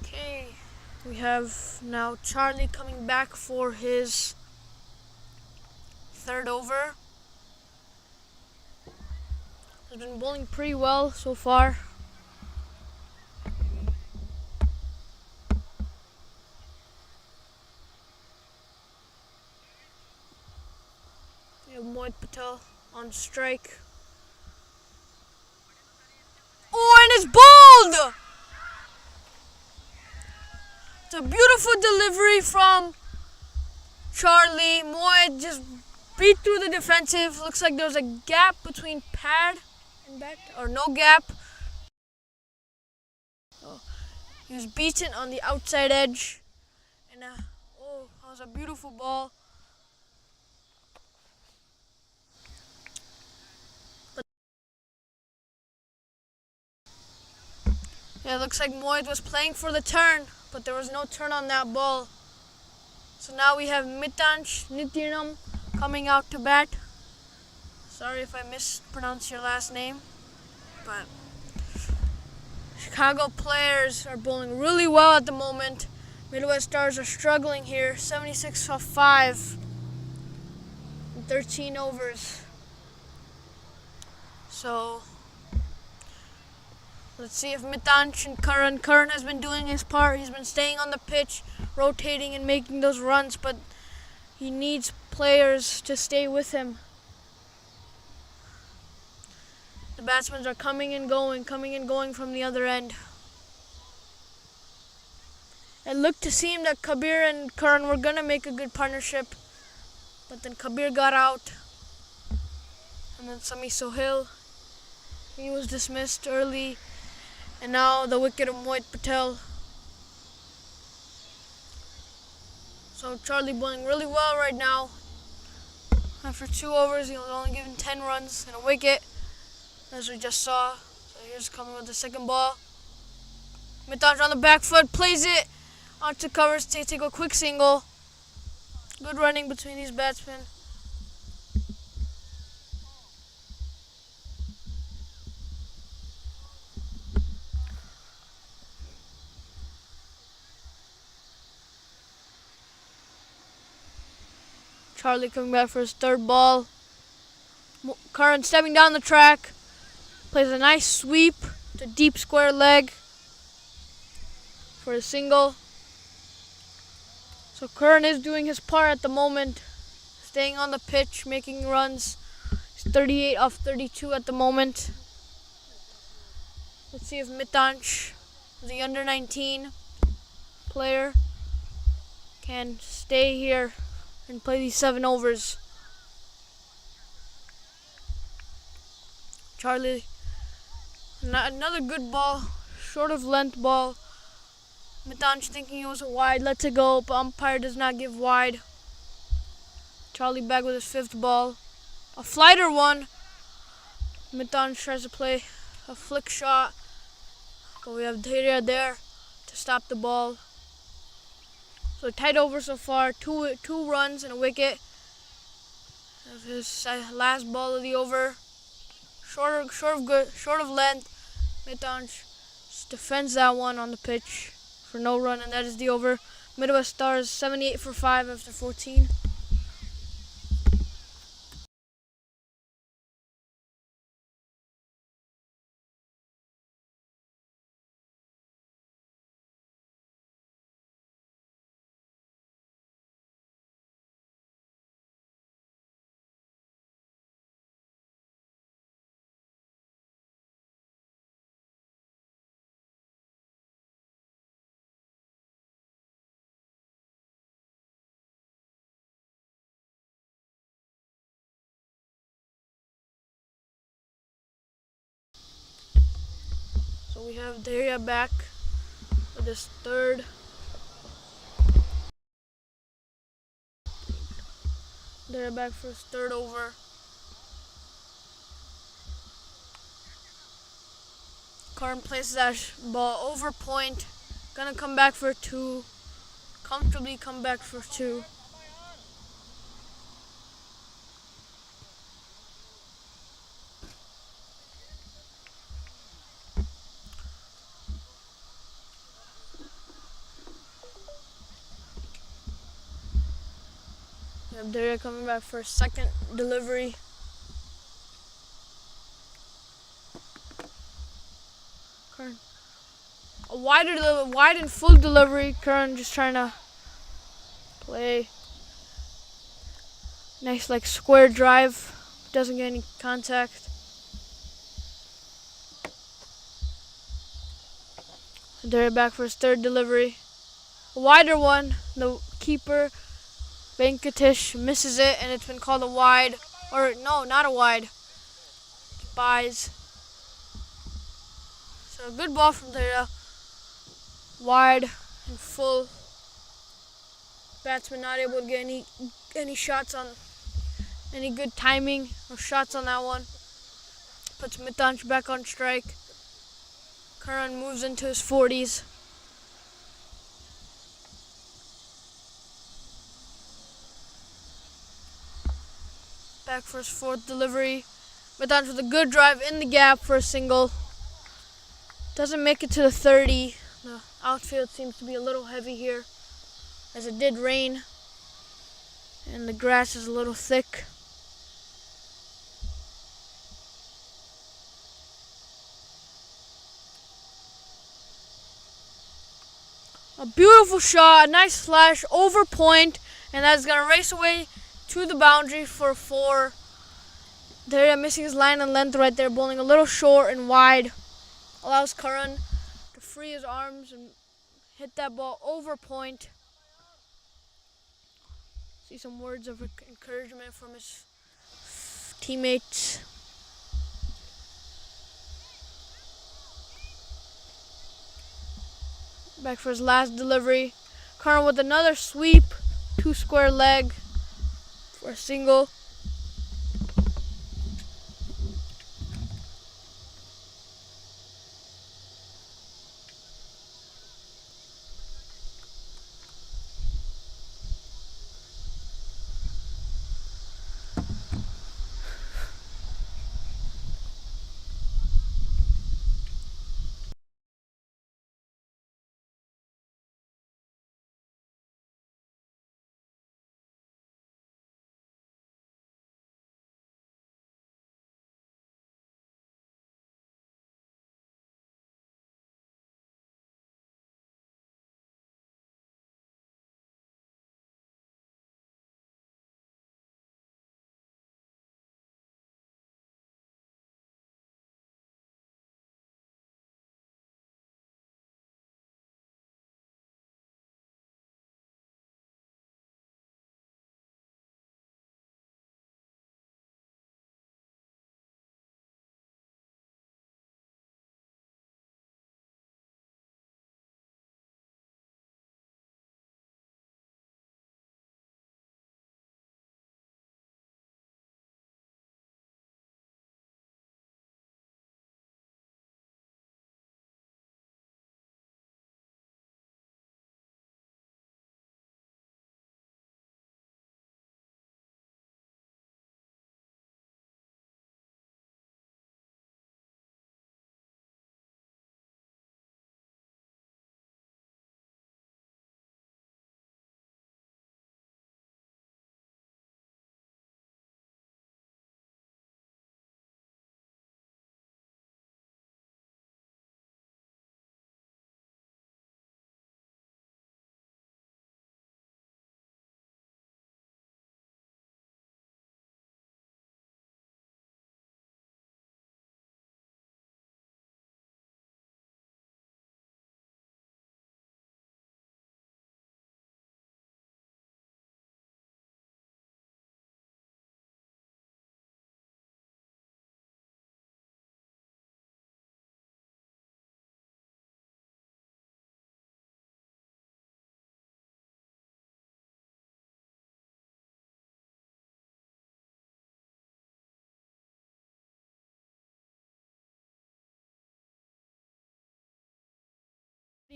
Okay, we have now Charlie coming back for his third over. He's been bowling pretty well so far. We have Mohit Patel on strike. Oh, and it's bowled! It's a beautiful delivery from Charlie. Mohit just beat through the defensive. Looks like there's a gap between pad and bat, or no gap. So he was beaten on the outside edge. And oh, that was a beautiful ball. Yeah, it looks like Mohit was playing for the turn, but there was no turn on that ball. So now we have Mid-innings coming out to bat. Sorry if I mispronounced your last name, but Chicago players are bowling really well at the moment. Midwest Stars are struggling here. 76 off 5 in 13 overs. So let's see if Mitansh and Karan has been doing his part. He's been staying on the pitch, rotating and making those runs, but he needs players to stay with him. The batsmen are coming and going from the other end. It looked to seem that Kabir and Karan were going to make a good partnership, but then Kabir got out. And then Sami Sohail, he was dismissed early. And now the wicket of Mohit Patel. So Charlie bowling really well right now. After 2 overs, he was only given 10 runs and a wicket, as we just saw. So here's coming with the second ball. Mitansh on the back foot, plays it onto covers to take a quick single. Good running between these batsmen. Charlie coming back for his third ball. Karan stepping down the track. Plays a nice sweep to deep square leg for a single. So Karan is doing his part at the moment. Staying on the pitch, making runs. He's 38 off 32 at the moment. Let's see if Mitansh, the under 19 player, can stay here and play these 7 overs. Charlie, another good ball, short of length ball. Mitansh thinking it was a wide, lets it go, but umpire does not give wide. Charlie back with his 5th ball. A flighter one. Mitansh tries to play a flick shot, but we have Dhairya there to stop the ball. So tight over so far. Two runs and a wicket. Of his last ball of the over. Short of length. Mitansh just defends that one on the pitch for no run, and that is the over. Midwest Stars 78 for 5 after 14. So we have Daria back with his third. Daria back for his third over. Karan places that ball over point. Gonna come back for two. Comfortably come back for two. We have Daria coming back for a second delivery. Karan. A wide and full delivery. Karan just trying to play. Nice like square drive. Doesn't get any contact. Daria back for his third delivery. A wider one. The keeper, Venkatesh, misses it, and it's been called a wide. Or no, not a wide. Buys. So a good ball from Daria. Wide and full. Batsman not able to get any shots on, any good timing or shots on that one. Puts Mitansh back on strike. Karan moves into his 40s. Back for his fourth delivery. Mitansh with a good drive in the gap for a single. Doesn't make it to the 30. The outfield seems to be a little heavy here, as it did rain, and the grass is a little thick. A beautiful shot, a nice flash over point, and that's gonna race away to the boundary for 4. Daria missing his line and length right there, bowling a little short and wide. Allows Karan to free his arms and hit that ball over point. See some words of encouragement from his teammates. Back for his last delivery. Karan with another sweep, 2 square leg for a single.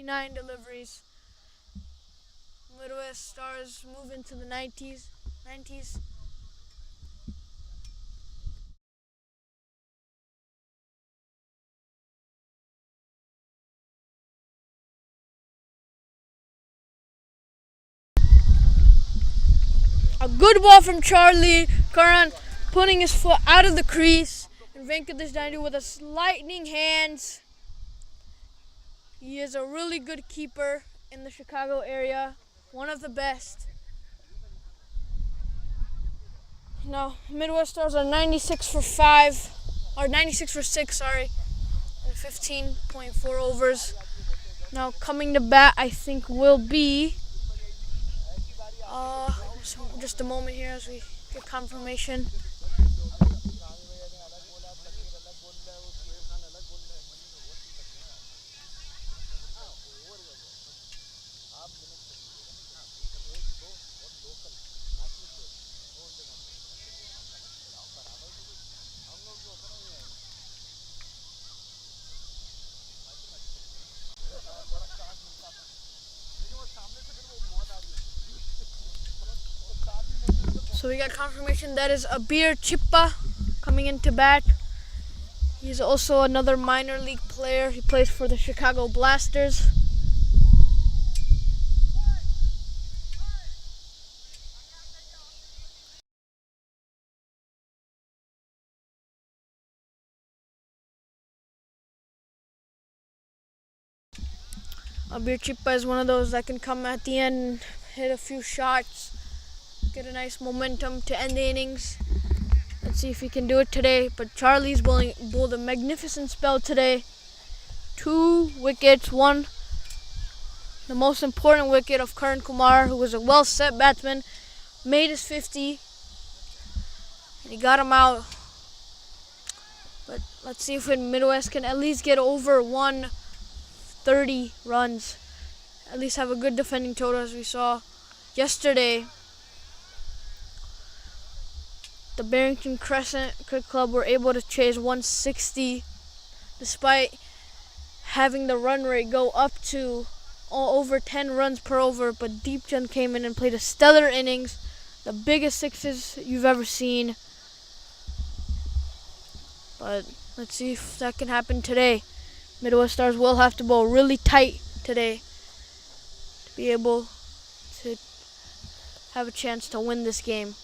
99 deliveries. Midwest Stars move into the 90s. A good ball from Charlie Curran, putting his foot out of the crease. And Venkatesh Naidu with his lightning hands. He is a really good keeper in the Chicago area, one of the best. Now, Midwest Stars are 96 for 5, or 96 for 6, sorry, and 15.4 overs. Now, coming to bat, I think will be, just a moment here as we get confirmation. So we got confirmation that is Abir Chippa coming into bat. He's also another minor league player. He plays for the Chicago Blasters. Abir Chippa is one of those that can come at the end and hit a few shots, get a nice momentum to end the innings. Let's see if he can do it today. But Charlie's bowled a magnificent spell today. 2 wickets, one, the most important wicket of Karan Kumar, who was a well-set batsman, made his 50, and he got him out. But let's see if Midwest can at least get over 130 runs. At least have a good defending total as we saw yesterday. The Barrington Crescent Cricket Club were able to chase 160 despite having the run rate go up to over 10 runs per over, but Deepchand came in and played a stellar innings, the biggest sixes you've ever seen. But let's see if that can happen today. Midwest Stars will have to bowl really tight today to be able to have a chance to win this game.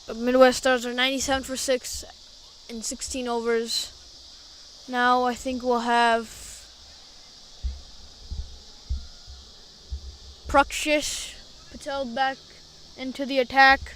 But Midwest Stars are 97 for 6 in 16 overs. Now I think we'll have Prakshish Patel back into the attack.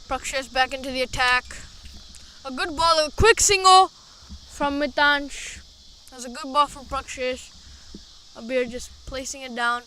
Prakshish back into the attack. A good ball, a quick single from Mitansh. That was a good ball from Prakshish. Abir just placing it down.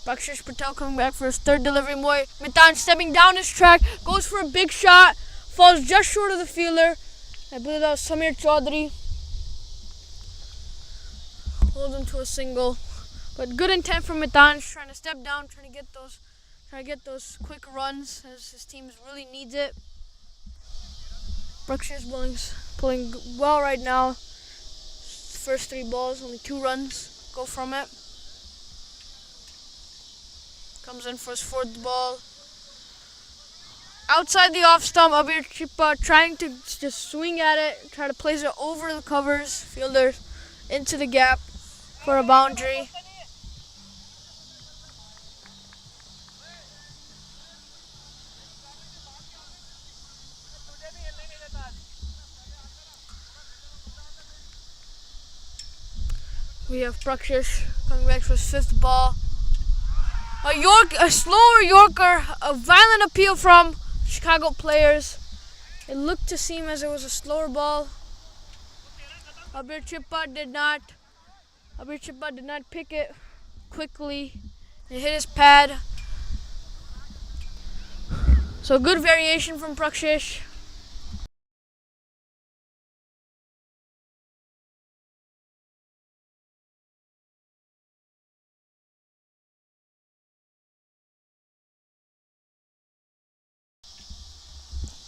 Rakshish Patel coming back for his third delivery. Mitan stepping down his track, goes for a big shot, falls just short of the fielder. I believe that was Samir Chaudhary. Holds him to a single. But good intent from Mitan, trying to step down, trying to get those quick runs as his team really needs it. Berkshire's pulling well right now. First 3 balls, only 2 runs go from it. Comes in for his 4th ball. Outside the off stump, Abir Chipa trying to just swing at it, try to place it over the covers, fielder into the gap for a boundary. We have Prakshish coming back for his 5th ball. A slower Yorker, a violent appeal from Chicago players. It looked to seem as it was a slower ball. Abir Chipa did not pick it quickly. It hit his pad. So good variation from Prakshish.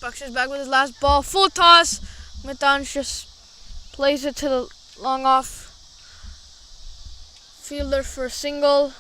Prakshish back with his last ball. Full toss. Mitan just plays it to the long off fielder for a single.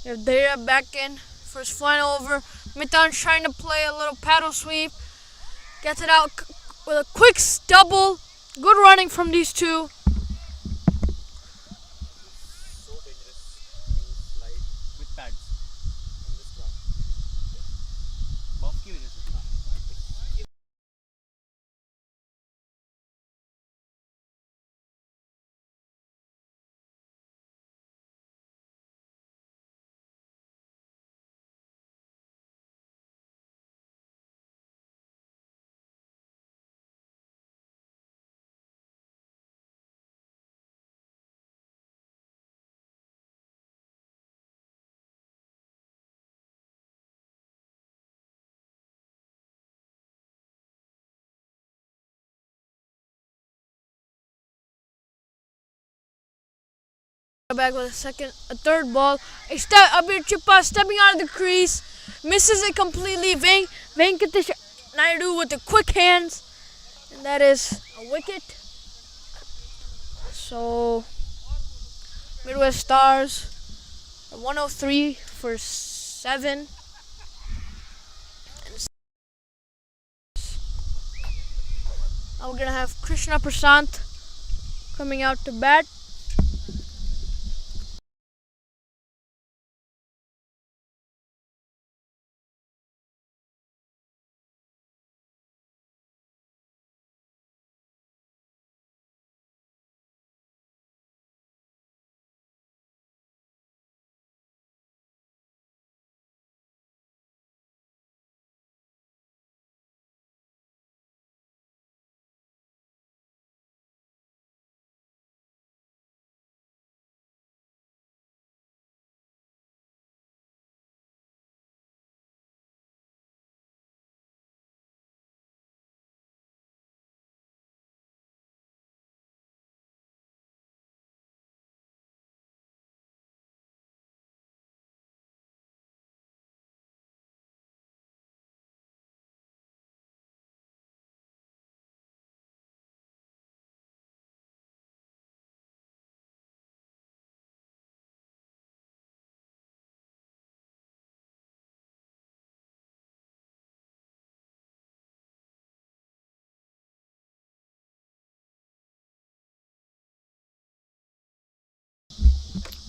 We have Daya back in for his final over. Mitan trying to play a little paddle sweep. Gets it out with a quick double. Good running from these two. So dangerous to slide with pads on this ground. Buff की वजह से Back with a third ball. Abir Chipa stepping out of the crease, misses it completely. Venkatesh Naidu with the quick hands, and that is a wicket. So Midwest Stars 103 for 7. Now we're gonna have Krishna Prasant coming out to bat.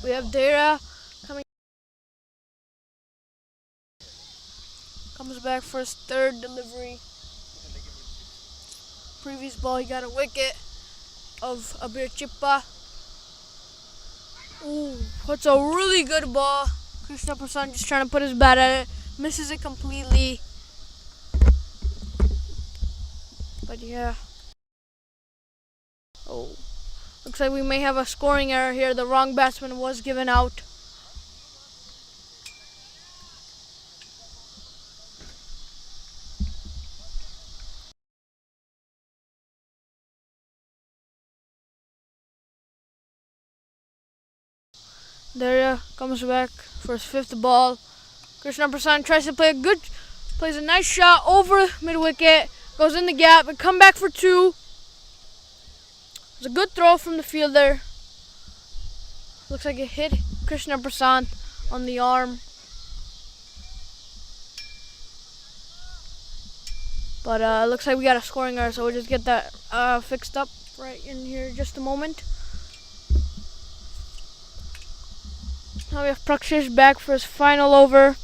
We have Dara comes back for his third delivery. Previous ball, he got a wicket of Abir Chippa. Ooh, that's a really good ball. Krishna Prasad just trying to put his bat at it. Misses it completely. But yeah. Oh, looks like we may have a scoring error here. The wrong batsman was given out. Daria comes back for his fifth ball. Krishna Prasad tries to plays a nice shot over mid-wicket, goes in the gap, and come back for two. It's a good throw from the fielder. Looks like it hit Krishna Prasad on the arm. But looks like we got a scoring error, so we'll just get that fixed up right in here in just a moment. Now we have Prakshish back for his final over.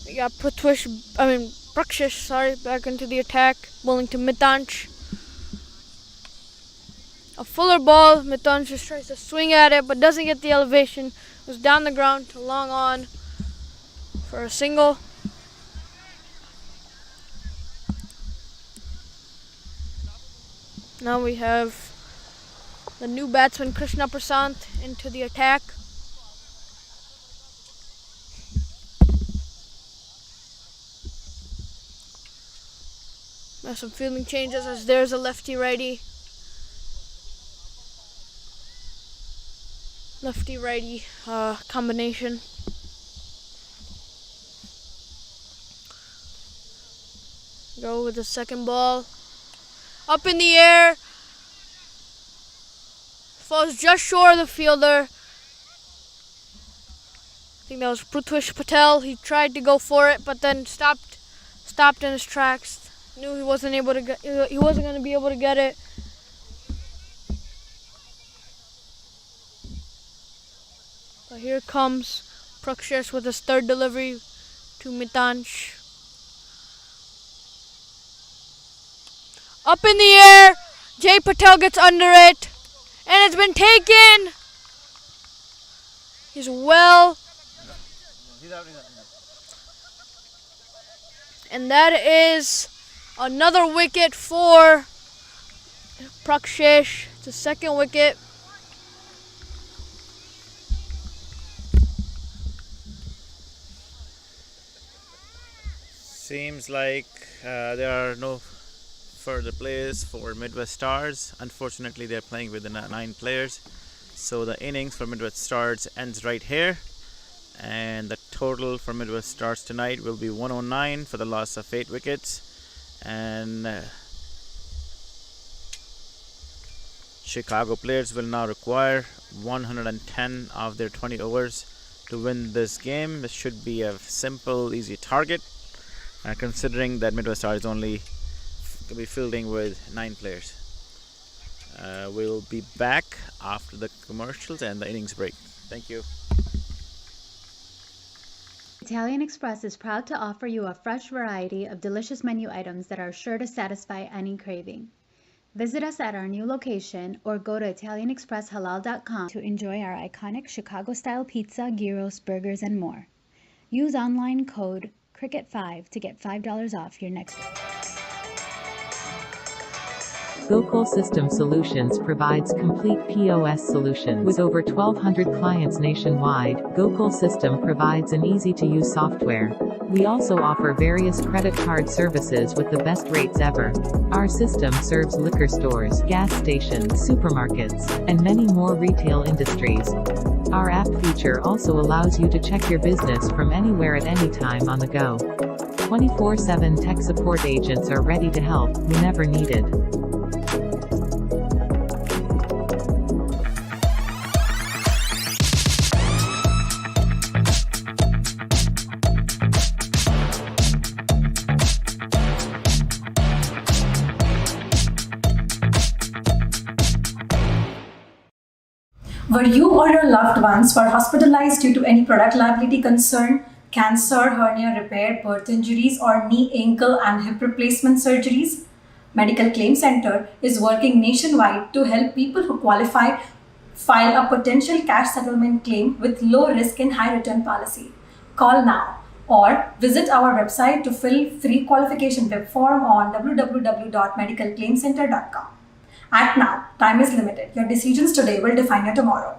We got Prakshish, back into the attack, bowling to Mitansh. A fuller ball, Mitansh just tries to swing at it, but doesn't get the elevation. It was down the ground to long on for a single. Now we have the new batsman Krishna Prasad into the attack. There's some fielding changes as there's a lefty-righty. Lefty-righty combination. Go with the second ball. Up in the air. Falls just short of the fielder. I think that was Prithvish Patel. He tried to go for it, but then stopped in his tracks. Knew he wasn't going to be able to get it. But here comes Prakshish with his third delivery to Mitansh. Up in the air, Jay Patel gets under it, and it's been taken. He's well. And that is another wicket for Prakshish. It's the second wicket. Seems like there are no further players for Midwest Stars. Unfortunately, they're playing with the 9 players. So the innings for Midwest Stars ends right here. And the total for Midwest Stars tonight will be 109 for the loss of 8 wickets. And Chicago players will now require 110 of their 20 overs to win this game. This should be a simple, easy target, considering that Midwest Stars only will be fielding with 9 players. We'll be back after the commercials and the innings break. Thank you. Italian Express is proud to offer you a fresh variety of delicious menu items that are sure to satisfy any craving. Visit us at our new location or go to ItalianExpressHalal.com to enjoy our iconic Chicago-style pizza, gyros, burgers, and more. Use online code CRICKET5 to get $5 off your next order. Gokul System Solutions provides complete POS solutions. With over 1,200 clients nationwide, Gokul System provides an easy-to-use software. We also offer various credit card services with the best rates ever. Our system serves liquor stores, gas stations, supermarkets, and many more retail industries. Our app feature also allows you to check your business from anywhere at any time on the go. 24/7 tech support agents are ready to help whenever needed. Were you or your loved ones were hospitalized due to any product liability concern, cancer, hernia repair, birth injuries, or knee, ankle, and hip replacement surgeries? Medical Claim Center is working nationwide to help people who qualify file a potential cash settlement claim with low risk and high return policy. Call now or visit our website to fill free qualification web form on www.medicalclaimcenter.com. Act now. Time is limited. Your decisions today will define your tomorrow.